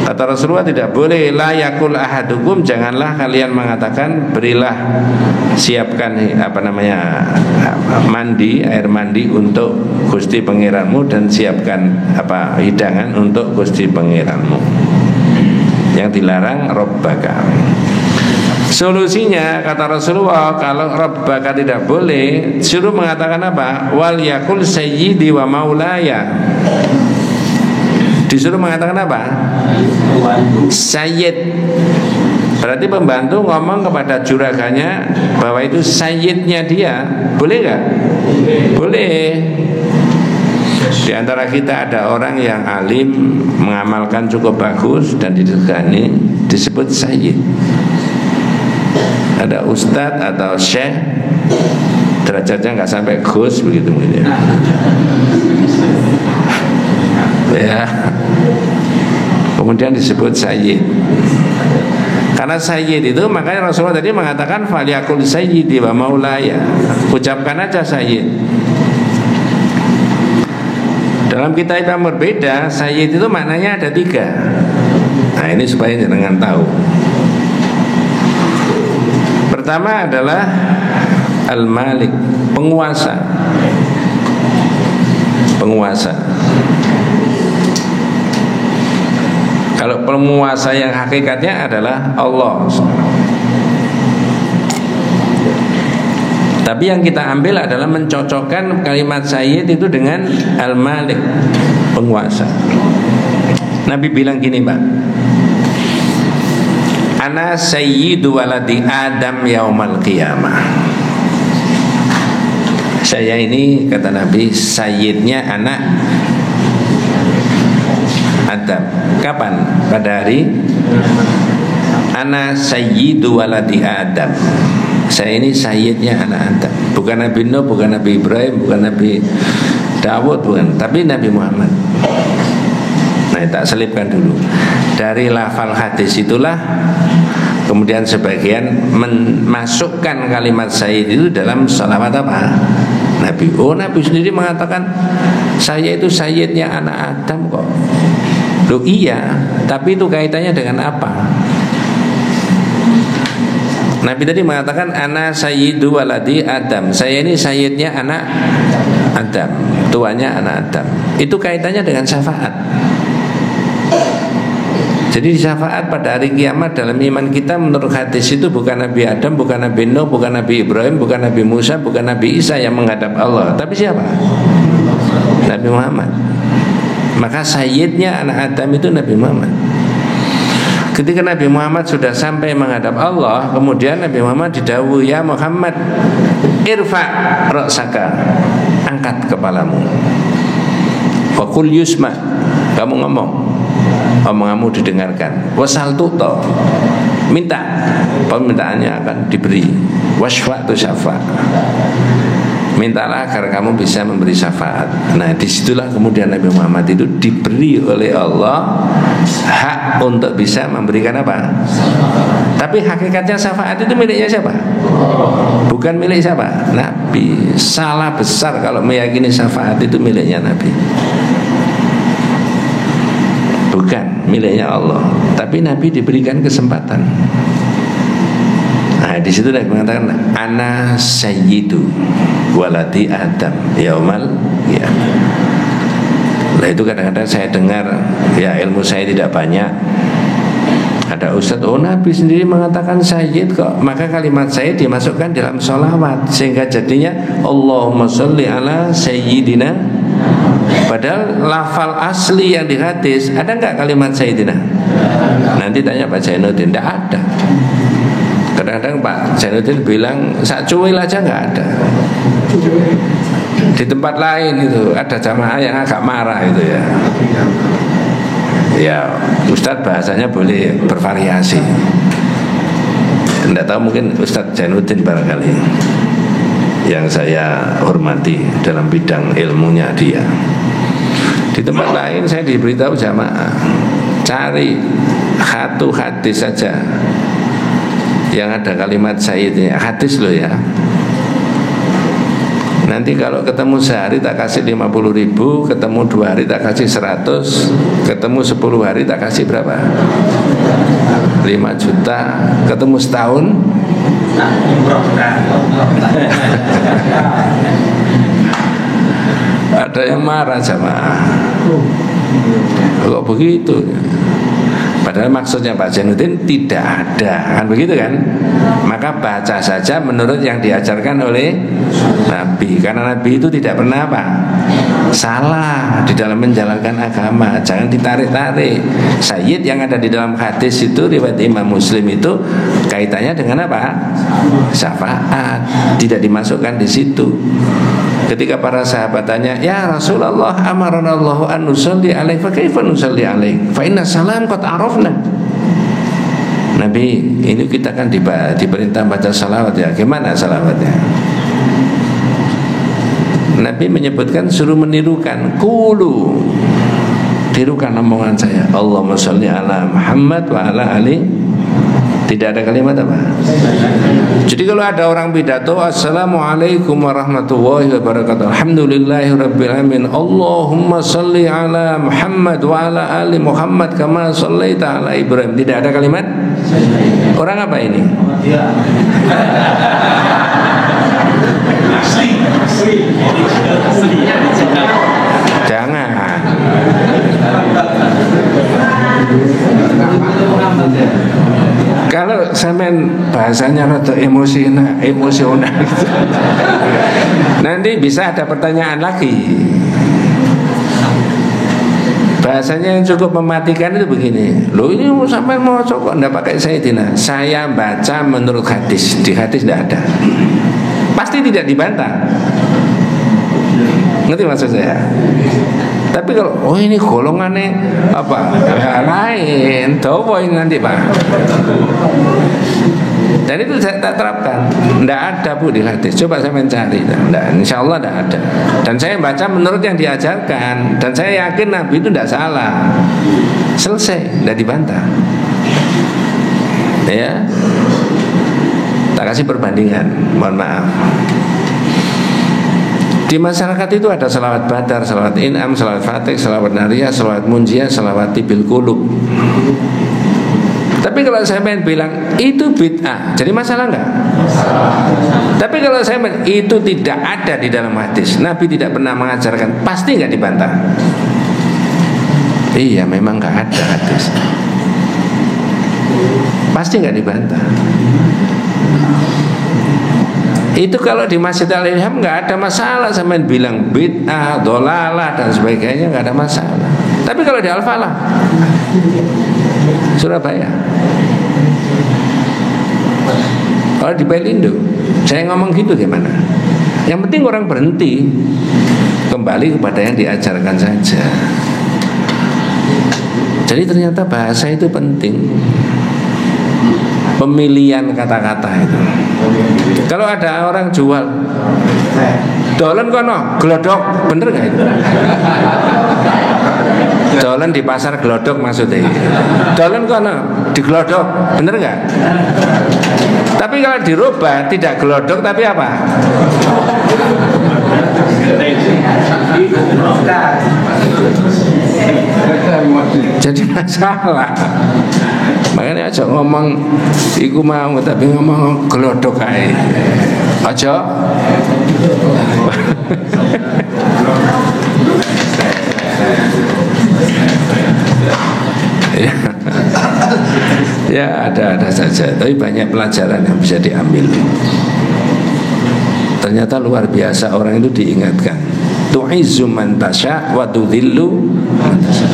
Kata Rasulullah tidak boleh la yakul ahadukum, janganlah kalian mengatakan berilah, siapkan mandi, air mandi untuk Gusti Pangeranmu, dan siapkan hidangan untuk Gusti Pangeranmu. Yang dilarang rabbaka. Solusinya kata Rasulullah, kalau rabbaka tidak boleh, suruh mengatakan apa? Wal yakul sayyidi wa maulaya. Disuruh mengatakan apa? Sayyid. Berarti pembantu ngomong kepada juraganya bahwa itu sayyidnya dia. Boleh gak? Boleh. Di antara kita ada orang yang alim, mengamalkan cukup bagus dan disegani, disebut sayyid. Ada ustadz atau syekh, derajatnya nggak sampai gus begitu mungkin ya. Kemudian disebut sayyid. Karena sayyid itu, makanya Rasulullah tadi mengatakan falyakul sayyidi wa maulaya. Ucapkan aja sayyid. Dalam kitab yang berbeda, sayyid itu maknanya ada 3. Nah, ini supaya jangan tahu. Pertama adalah al-malik, penguasa. Penguasa. Kalau penguasa yang hakikatnya adalah Allah. Tapi yang kita ambil adalah mencocokkan kalimat sayyid itu dengan al-malik, penguasa. Nabi bilang gini, Pak, ana sayyidu waladi Adam yaumal qiyamah. Saya ini, kata Nabi, sayyidnya anak Adam. Kapan? Pada hari ana sayyidu waladi Adam. Saya ini sayyidnya anak Adam. Bukan Nabi Nuh, bukan Nabi Ibrahim, bukan Nabi Dawud, bukan, tapi Nabi Muhammad. Nah, tak selipkan dulu. Dari lafal hadis itulah kemudian sebagian memasukkan kalimat sayyid itu dalam salawat apa? Nabi. Oh, Nabi sendiri mengatakan saya itu sayyidnya anak Adam kok. Loh iya, tapi itu kaitannya dengan apa? Nabi tadi mengatakan ana sayyidu waladi Adam. Saya ini sayyidnya anak Adam, tuanya anak Adam. Itu kaitannya dengan syafaat. Jadi syafaat pada hari kiamat dalam iman kita menurut hadis itu bukan Nabi Adam, bukan Nabi Nuh, bukan Nabi Ibrahim, bukan Nabi Musa, bukan Nabi Isa yang menghadap Allah. Tapi siapa? Nabi Muhammad. Maka sayyidnya anak Adam itu Nabi Muhammad. Ketika Nabi Muhammad sudah sampai menghadap Allah, kemudian Nabi Muhammad didhawuhi, ya Muhammad, irfa ra'saka, angkat kepalamu. Wa qul yusma, kamu ngomong, omonganmu didengarkan. Wasal tuto, minta, permintaannya akan diberi. Wasfa tu syafa, mintalah agar kamu bisa memberi syafaat. Nah, disitulah kemudian Nabi Muhammad itu diberi oleh Allah hak untuk bisa memberikan apa? Tapi hakikatnya syafaat itu miliknya siapa? Bukan milik siapa? Nabi. Salah besar kalau meyakini syafaat itu miliknya Nabi. Bukan miliknya Allah. Tapi Nabi diberikan kesempatan. Nah, di situ Nabi mengatakan ana sayyidu waladi Adam yaumal qiyamah. Nah, itu kadang-kadang saya dengar, ya ilmu saya tidak banyak, ada ustadz, oh Nabi sendiri mengatakan sayyid kok, maka kalimat sayyid dimasukkan dalam sholawat sehingga jadinya Allahumma sholli ala sayyidina. Padahal lafal asli yang di hadis ada enggak kalimat sayyidina? Nanti tanya Pak Zainuddin, tidak ada. Kadang-kadang Pak Zainuddin bilang sak cuil aja enggak ada. Di tempat lain itu ada jamaah yang agak marah itu ya. Ya, Ustadz bahasanya boleh bervariasi. Tidak tahu, mungkin Ustadz Zainuddin barangkali yang saya hormati dalam bidang ilmunya dia. Di tempat lain saya diberitahu jamaah cari satu hadis saja yang ada kalimat sayyidnya, hadis loh ya. Nanti kalau ketemu sehari tak kasih 50.000, ketemu 2 hari tak kasih 100, ketemu 10 hari tak kasih berapa? 5 juta, ketemu setahun ada yang marah jamaah. Kok begitu? Padahal maksudnya Pak Zainuddin tidak ada, kan begitu kan? Maka baca saja menurut yang diajarkan oleh Nabi. Karena Nabi itu tidak pernah apa? Salah di dalam menjalankan agama. Jangan ditarik-tarik. Sayyid yang ada di dalam hadis itu riwayat Imam Muslim itu kaitannya dengan apa? Syafaat. Tidak dimasukkan di situ. Ketika para sahabat tanya, ya Rasulullah, amaranallahu an nusalli alaik, fa kaifa nusalli alaik? Fa inna salam qad arafna. Nabi, ini kita kan diperintah baca salawat ya. Gimana salawatnya? Nabi menyebutkan suruh menirukan, qulu, tirukan omongan saya. Allahumma sholli ala Muhammad wa ala ali Tidak ada kalimat apa? Jadi kalau ada orang pidato, Assalamualaikum warahmatullahi wabarakatuh, Alhamdulillahirabbil alamin, Allahumma shalli ala Muhammad wa ala ali Muhammad kama shallaita ala Ibrahim. Tidak ada kalimat? Orang apa ini? Jangan. Kalau sampean bahasanya rada emosional gitu, nanti bisa ada pertanyaan lagi. Bahasanya yang cukup mematikan itu begini. Loh, ini sampean mau coba enggak pakai Sayyidina. Saya baca menurut hadis. Di hadis tidak ada. Pasti tidak dibantah. Ngerti maksud saya? Tapi kalau ini golongannya apa? Ya, lain, tahu ini nanti Pak. Dan itu saya tak terapkan. Tidak ada Bu di hadis. Coba saya mencari. Insya Allah tidak ada. Dan saya baca menurut yang diajarkan. Dan saya yakin Nabi itu tidak salah. Selesai, tidak dibantah. Ya, tak kasih perbandingan. Mohon maaf. Di masyarakat itu ada salawat badar, salawat in'am, salawat fatih, salawat nariyah, salawat munjiah, salawat tibil kulub. Tapi kalau saya main bilang itu bid'ah, jadi masalah enggak? Tapi kalau saya main itu tidak ada di dalam hadis, Nabi tidak pernah mengajarkan, pasti enggak dibantah. Iya, memang enggak ada hadis, pasti enggak dibantah. Itu kalau di Masjid Al-Ilham nggak ada masalah, sampean bilang bid'ah, dolalah dan sebagainya nggak ada masalah. Tapi kalau di Al-Falah, Surabaya, kalau di Pelindo, saya ngomong gitu gimana? Yang penting orang berhenti, kembali kepada yang diajarkan saja. Jadi ternyata bahasa itu penting. Pemilihan kata-kata itu. Kalau ada orang jual dolan kono glodok, bener nggak itu? Dolan di pasar glodok maksudnya. Dolan kono di glodok, bener nggak? Tapi kalau dirubah tidak glodok tapi apa? Jadi masalah. Makanya aja ngomong iku mau, tapi ngomong glodok ae. Aja. Ya ada saja, tapi banyak pelajaran yang bisa diambil. Ternyata luar biasa orang itu diingatkan. Tu'izzu man tasya wa tudhillu man tasya.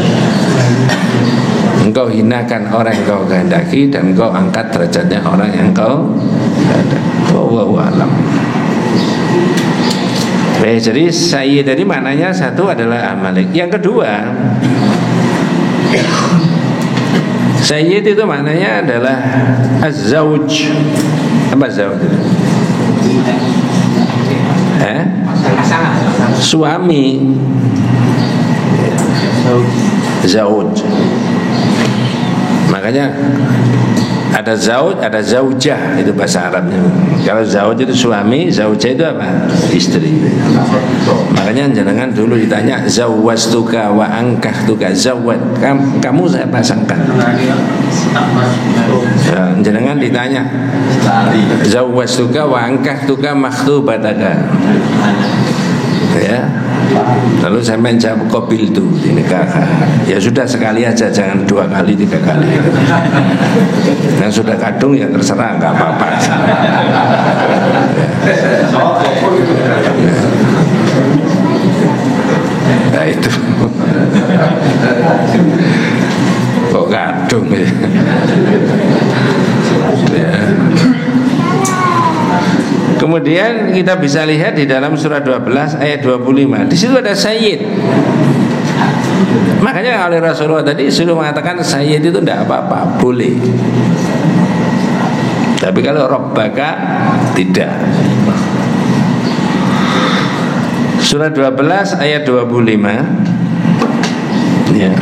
Engkau hinakan orang yang kau kehendaki dan engkau angkat derajatnya orang yang kau kehendaki. Wallahu a'lam. Jadi sayyid dari maknanya satu adalah Amalik. Yang kedua, sayyid itu maknanya adalah az-zawj. Apa zawj itu? Suami. Zawj. Makanya ada zauj, ada zaujah, itu bahasa Arabnya. Kalau zauj itu suami, zaujah itu apa? Istri. Makanya jenengan dulu ditanya zawwastuka wa ankahtuka, zawwat, kamu saya pasangkan. Ya, jenengan ditanya zawwastuka wa ankahtuka makhtubataka. Ya. Lalu saya menjawab qabil itu dinikahkan. Ya sudah sekali aja, jangan 2 kali 3 kali. Yang sudah kadung ya terserah, nggak apa-apa. Nah itu kok kadung ya. Ya. Kemudian kita bisa lihat di dalam surah 12 ayat 25. Di situ ada sayyid. Makanya oleh Rasulullah tadi sudah mengatakan sayyid itu tidak apa-apa, boleh. Tapi kalau rabbaka tidak. Surah 12 ayat 25. Ya.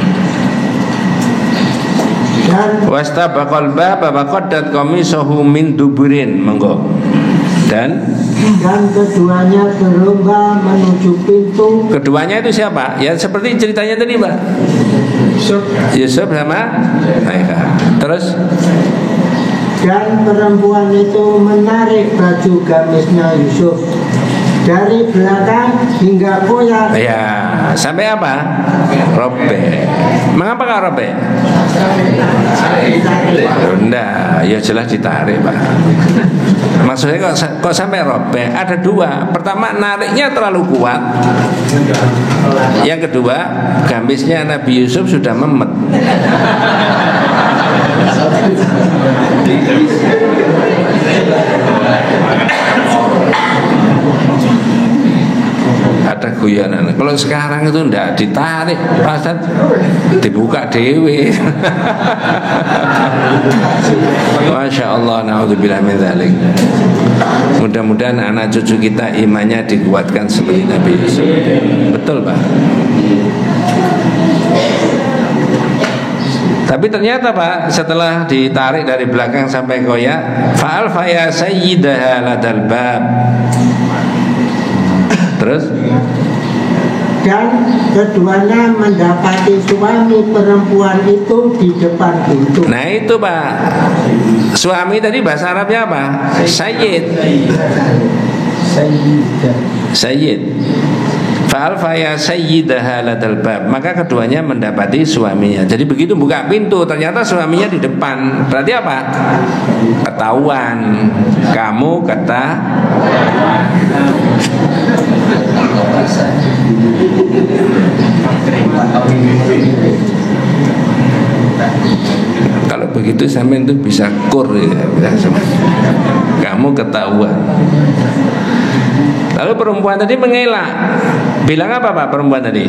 Wastabaqal baba qaddat qamisahu min duburin. Monggo. Dan keduanya berlomba menuju pintu. Keduanya itu siapa? Ya seperti ceritanya tadi, Pak. Yusuf sama Zulaikha. Terus dan perempuan itu menarik baju gamisnya Yusuf dari belakang hingga koyak. Ya, sampai apa? Robek. Mengapa kau robek? Enggak, ya jelas ditarik, Pak. Maksudnya kok sampai robek? Ada dua. Pertama, nariknya terlalu kuat. Yang kedua, gamisnya Nabi Yusuf sudah memet. Ada guyonan. Kalau sekarang itu ndak ditarik, pasat dibuka dewe. Masya Allah, naudzubillah min dzalik. Mudah-mudahan anak cucu kita imannya dikuatkan seperti Nabi Yusuf. Betul, Pak. Tapi ternyata, Pak, setelah ditarik dari belakang sampai koyak, fa'al faya sayyidaha ladal bab. Terus dan keduanya mendapati suami perempuan itu di depan pintu. Nah itu, Pak, suami tadi bahasa Arabnya apa? Sayyid. Sayyid. Fa'al faya sayyidaha ladal bab. Maka keduanya mendapati suaminya. Jadi begitu buka pintu, ternyata suaminya di depan. Berarti apa? Ketahuan. Kamu kalau begitu sampean itu bisa kur ya. Kamu ketahuan. Lalu perempuan tadi mengelak. Bilang apa, Pak, perempuan tadi?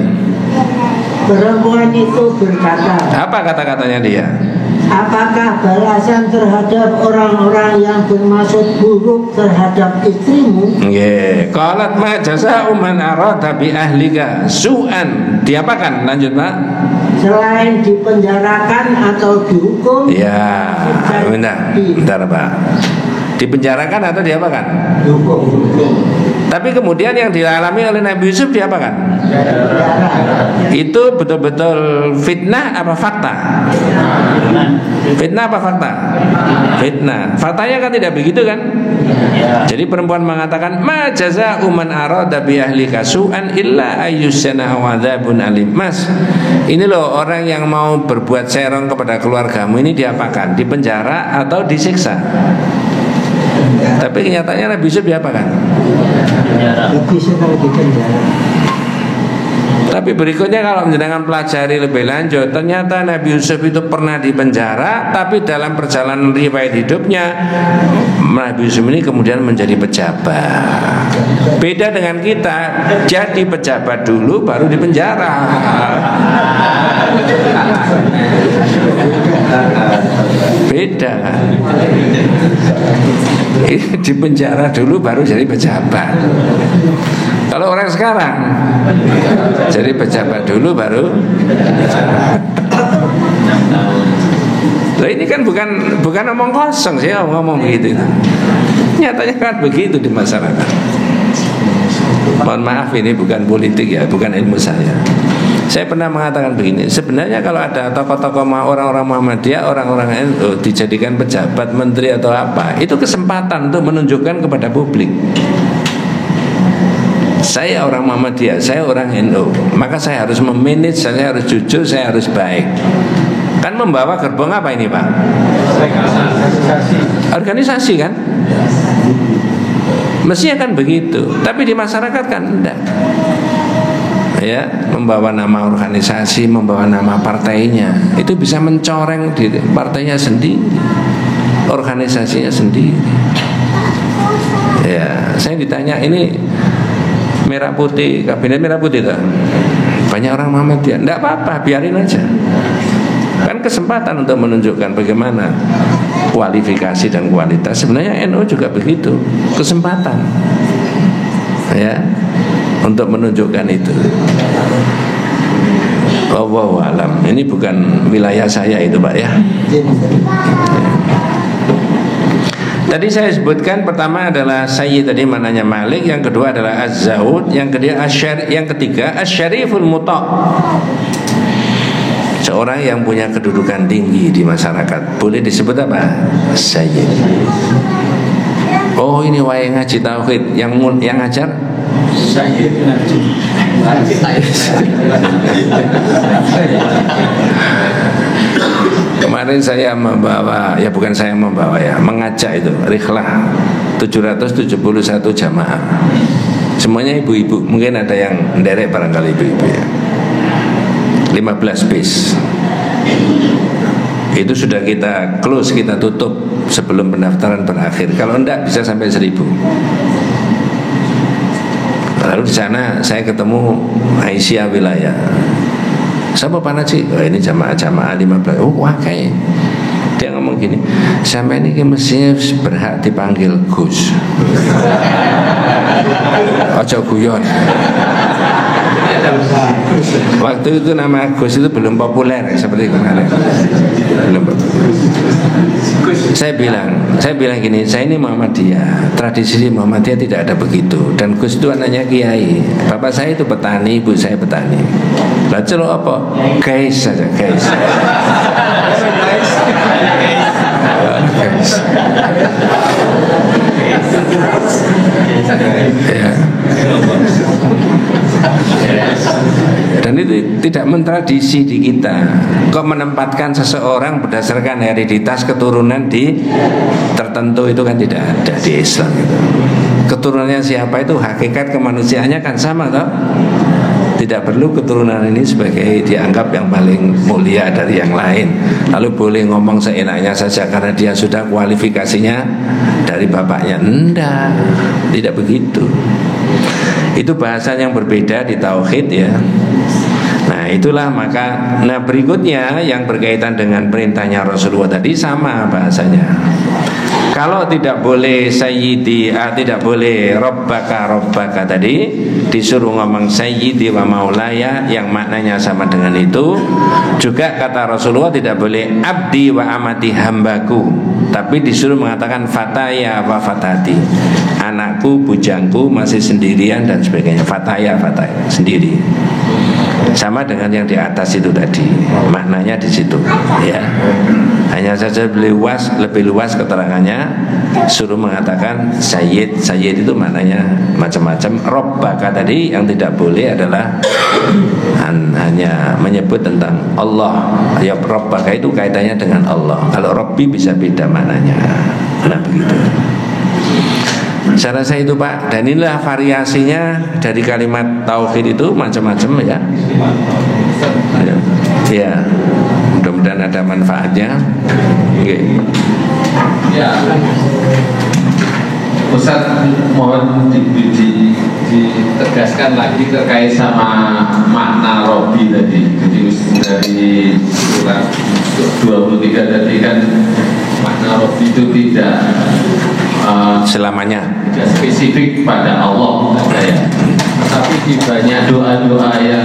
Perempuan itu berkata, apa kata-katanya dia? apakah balasan terhadap orang-orang yang bermaksud buruk terhadap istrimu? Nggih, qalat ma jazaa'u man arada bi ahlika su'an. Diapakan? Lanjut, Pak. Selain dipenjarakan atau dihukum? Ya, bentar, Pak. Dipenjarakan atau diapakan? Dihukum. Tapi kemudian yang dialami oleh Nabi Yusuf diapakan? Itu betul-betul fitnah apa fakta? Fitnah apa fakta? Fitnah. Faktanya kan tidak begitu kan? Jadi perempuan mengatakan ma jazaa'u man arada bi ahlika su'an illa ayyusana wa'adzabun alim. Mas, ini loh orang yang mau berbuat serong kepada keluargamu ini diapakan? Dipenjara atau disiksa? Tapi kenyataannya Nabi Yusuf diapakan? Tapi berikutnya kalau menjenengan pelajari lebih lanjut, ternyata Nabi Yusuf itu pernah dipenjara, tapi dalam perjalanan riwayat hidupnya Nabi Yusuf ini kemudian menjadi pejabat. Beda dengan kita, jadi pejabat dulu baru dipenjara. Beda kan? Di penjara dulu baru jadi pejabat. Kalau orang sekarang jadi pejabat dulu baru. Nah, ini kan bukan omong kosong sih ngomong begitu. Nyatanya kan begitu di masyarakat. Mohon maaf, ini bukan politik ya, bukan ilmu saya. Saya pernah mengatakan begini, sebenarnya kalau ada tokoh-tokoh orang-orang Muhammadiyah, orang-orang NU dijadikan pejabat, menteri atau apa, itu kesempatan untuk menunjukkan kepada publik, saya orang Muhammadiyah, saya orang NU, maka saya harus memanage, saya harus jujur, saya harus baik. Kan membawa gerbong apa ini, Pak? Organisasi kan? Mestinya kan begitu, tapi di masyarakat kan enggak. Ya, membawa nama organisasi, membawa nama partainya, itu bisa mencoreng di partainya sendiri, organisasinya sendiri. Ya, saya ditanya ini merah putih, kabinet merah putih tak? Banyak orang Muhammadiyah, enggak apa-apa, biarin aja. Kan kesempatan untuk menunjukkan bagaimana kualifikasi dan kualitas. Sebenarnya NU juga begitu, kesempatan. Ya, untuk menunjukkan itu. Wallahu alam. Ini bukan wilayah saya itu, Pak ya. Tadi saya sebutkan pertama adalah sayyid, tadi maknanya malik, yang kedua adalah az-zaud, yang ketiga asyariful muta'. Seorang yang punya kedudukan tinggi di masyarakat. Boleh disebut apa? Sayyid. Oh, ini wae ngaji tauhid, yang ngajar sayyid ngaji. Kemarin saya membawa, ya bukan saya membawa ya, mengajak itu rihlah 771 jamaah. Semuanya ibu-ibu, mungkin ada yang menderek barangkali ibu-ibu ya. 15 bis. Itu sudah kita close, kita tutup sebelum pendaftaran berakhir. Kalau enggak bisa sampai 1000. Lalu di sana saya ketemu Aisyah wilayah. Siapa Pak Naji? Oh, ini jamaah-jamaah 15. Oh, wah kayak dia ngomong gini, sampai ini mestinya berhak dipanggil Gus. Ojo guyon. Waktu itu nama Gus itu belum populer seperti kemarin. Belum populer. Saya bilang gini, saya ini Muhammadiyah. Tradisi Muhammadiyah tidak ada begitu. Dan Gus itu anaknya kiai. Bapak saya itu petani, ibu saya petani. Lah celok apa? Guys saja, guys. Ya. Dan itu tidak mentradisi di kita. Kok menempatkan seseorang berdasarkan hereditas keturunan di tertentu, itu kan tidak ada di Islam itu. Keturunannya siapa itu hakikat kemanusiaannya kan sama toh? Tidak perlu keturunan ini sebagai dianggap yang paling mulia dari yang lain. Lalu boleh ngomong seenaknya saja karena dia sudah kualifikasinya dari bapaknya. Enggak, tidak begitu. Itu bahasa yang berbeda di tauhid ya. Nah itulah maka. Nah berikutnya yang berkaitan dengan perintahnya Rasulullah tadi sama bahasanya. Kalau tidak boleh sayyidi, tidak boleh robbaka tadi, disuruh ngomong sayyidi wa maulaya yang maknanya sama dengan itu. Juga kata Rasulullah tidak boleh abdi wa amati hambaku, tapi disuruh mengatakan fataya wa fatati, anakku, bujangku, masih sendirian dan sebagainya. Fataya sendiri. Sama dengan yang di atas itu tadi, maknanya di situ ya. Hanya saja lebih luas keterangannya, suruh mengatakan sayyid itu maknanya macam-macam. Robbaka tadi yang tidak boleh adalah hanya menyebut tentang Allah. Ya robbaka itu kaitannya dengan Allah. Kalau robbi bisa beda maknanya. Nah begitu. Saya rasa itu Pak. Dan inilah variasinya dari kalimat tauhid itu macam-macam ya. Ya. Mudah-mudahan ada manfaatnya. Okay. Ya, Ustaz mohon ditegaskan lagi terkait sama makna Robbi tadi. Jadi dari surat 23 tadi kan makna Robbi itu tidak selamanya, tidak spesifik pada Allah ya. Tapi di banyak doa-doa yang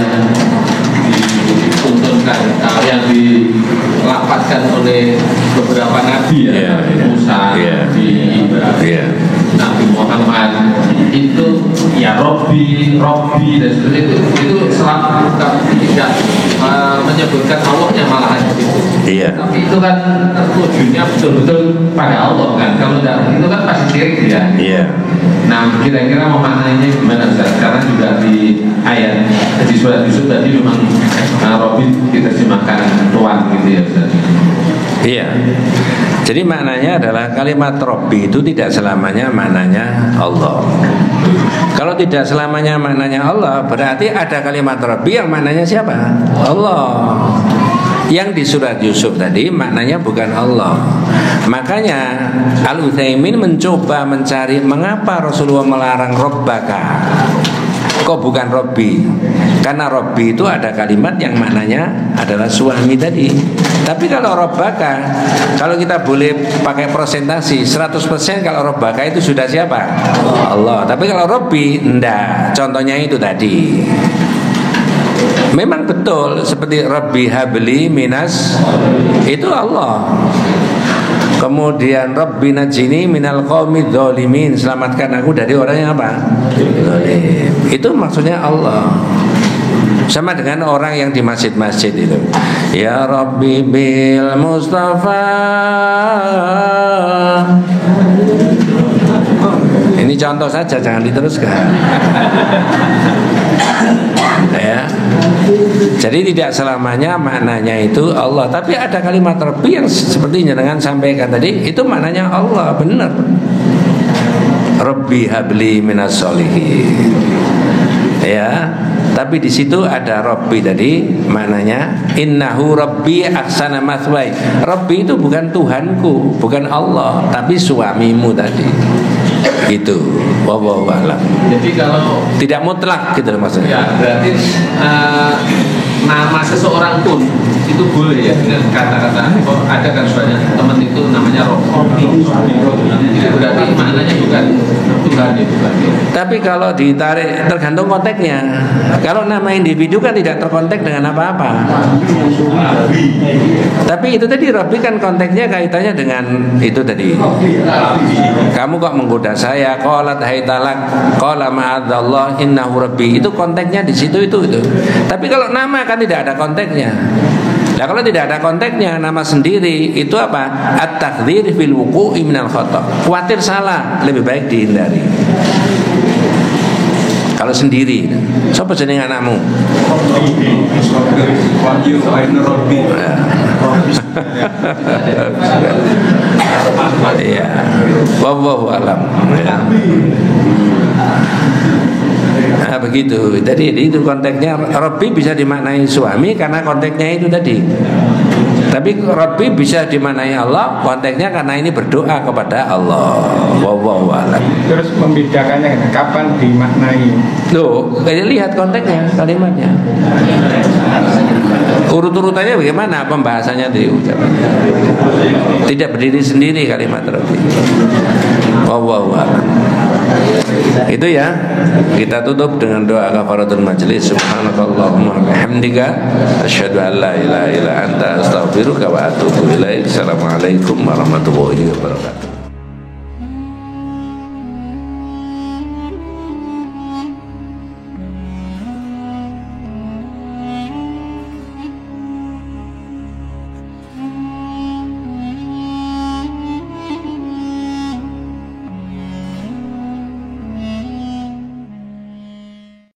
dituntunkan, yang dilapatkan oleh beberapa nabi ya, Musa, Nabi Ibrahim, Nabi Muhammad itu ya Robbi dan seperti itu selalu tidak menyebutkan Allahnya malahan begitu. Tapi itu kan tujuannya betul-betul pada Allah kan. Kalau tidak itu kan pasti syirik ya. Nah kira-kira memaknainya gimana Ustaz? Karena juga di ayat di surat Yusuf tadi memang Robbi diterjemahkan tuan gitu ya Ustaz. Iya. Jadi maknanya adalah kalimat Robbi itu tidak selamanya maknanya Allah. Kalau tidak selamanya maknanya Allah, berarti ada kalimat Robbi yang maknanya siapa? Allah. Yang di surat Yusuf tadi maknanya bukan Allah. Makanya Al-Utsaimin mencoba mencari mengapa Rasulullah melarang Robbaka, kok bukan Robbi. Karena Robbi itu ada kalimat yang maknanya adalah suami tadi. Tapi kalau Robbaka, kalau kita boleh pakai persentasi 100%, kalau Robbaka itu sudah siapa? Allah. Tapi kalau Robbi enggak. Contohnya itu tadi. Memang betul seperti Rabbi habli minas, itu Allah. Kemudian Rabbi najini minal qaumidz dzalimin, selamatkan aku dari orang yang apa? Zalim. Itu maksudnya Allah. Sama dengan orang yang di masjid-masjid itu. Ya Rabbi bil Mustafa. Ini contoh saja, jangan diteruskan. Ya. Jadi tidak selamanya maknanya itu Allah, tapi ada kalimat Rabbi yang seperti dengan sampaikan tadi, itu maknanya Allah, benar. Rabbi habli minas solihin. Ya, tapi di situ ada Rabbi tadi, maknanya innahu Rabbi ahsana mathwai. Rabbi itu bukan Tuhanku, bukan Allah, tapi suamimu tadi. Gitu. Wallahu a'lam. Jadi kalau tidak mutlak gitu maksudnya. Ya, berarti nama seseorang pun itu boleh ya dengan kata-kata. Oh, ada kan sebenarnya teman itu namanya Robbi. Itu berarti maknanya bukan Tuhan ya, bukan. Tapi kalau ditarik tergantung konteksnya. Kalau nama individu kan tidak terkontek dengan apa-apa. Tapi itu tadi Robbi kan konteksnya kaitannya dengan itu tadi. Kamu kok menggoda saya? Qalat haytalak, qala ma'adzallah innahu Rabbi. Itu konteksnya di situ itu. Tapi kalau nama kan tidak ada konteksnya. Nah, kalau tidak ada konteksnya, nama sendiri itu apa? At-takdzir fil wuqu'i minal khata'. Khawatir salah, lebih baik dihindari. Kalau sendiri, siapa jeneng anakmu? Iya. Wallahu a'lam. Nah, begitu. Jadi itu konteksnya Rabbi bisa dimaknai suami karena konteksnya itu tadi. Tapi Rabbi bisa dimaknai Allah konteksnya karena ini berdoa kepada Allah. Wallahu a'lam. Terus membedakannya kapan dimaknai? Loh, lihat konteksnya, kalimatnya. Urut-urutannya bagaimana pembahasannya di ucapannya. Tidak berdiri sendiri kalimat Rabbi. Wallahu a'lam. Itu ya. Kita tutup dengan doa kafaratul majlis. Subhanakallahumma bihamdika asyhadu an la ilaha illa anta astaghfiruka wa atubu ilaik. Assalamualaikum warahmatullahi wabarakatuh.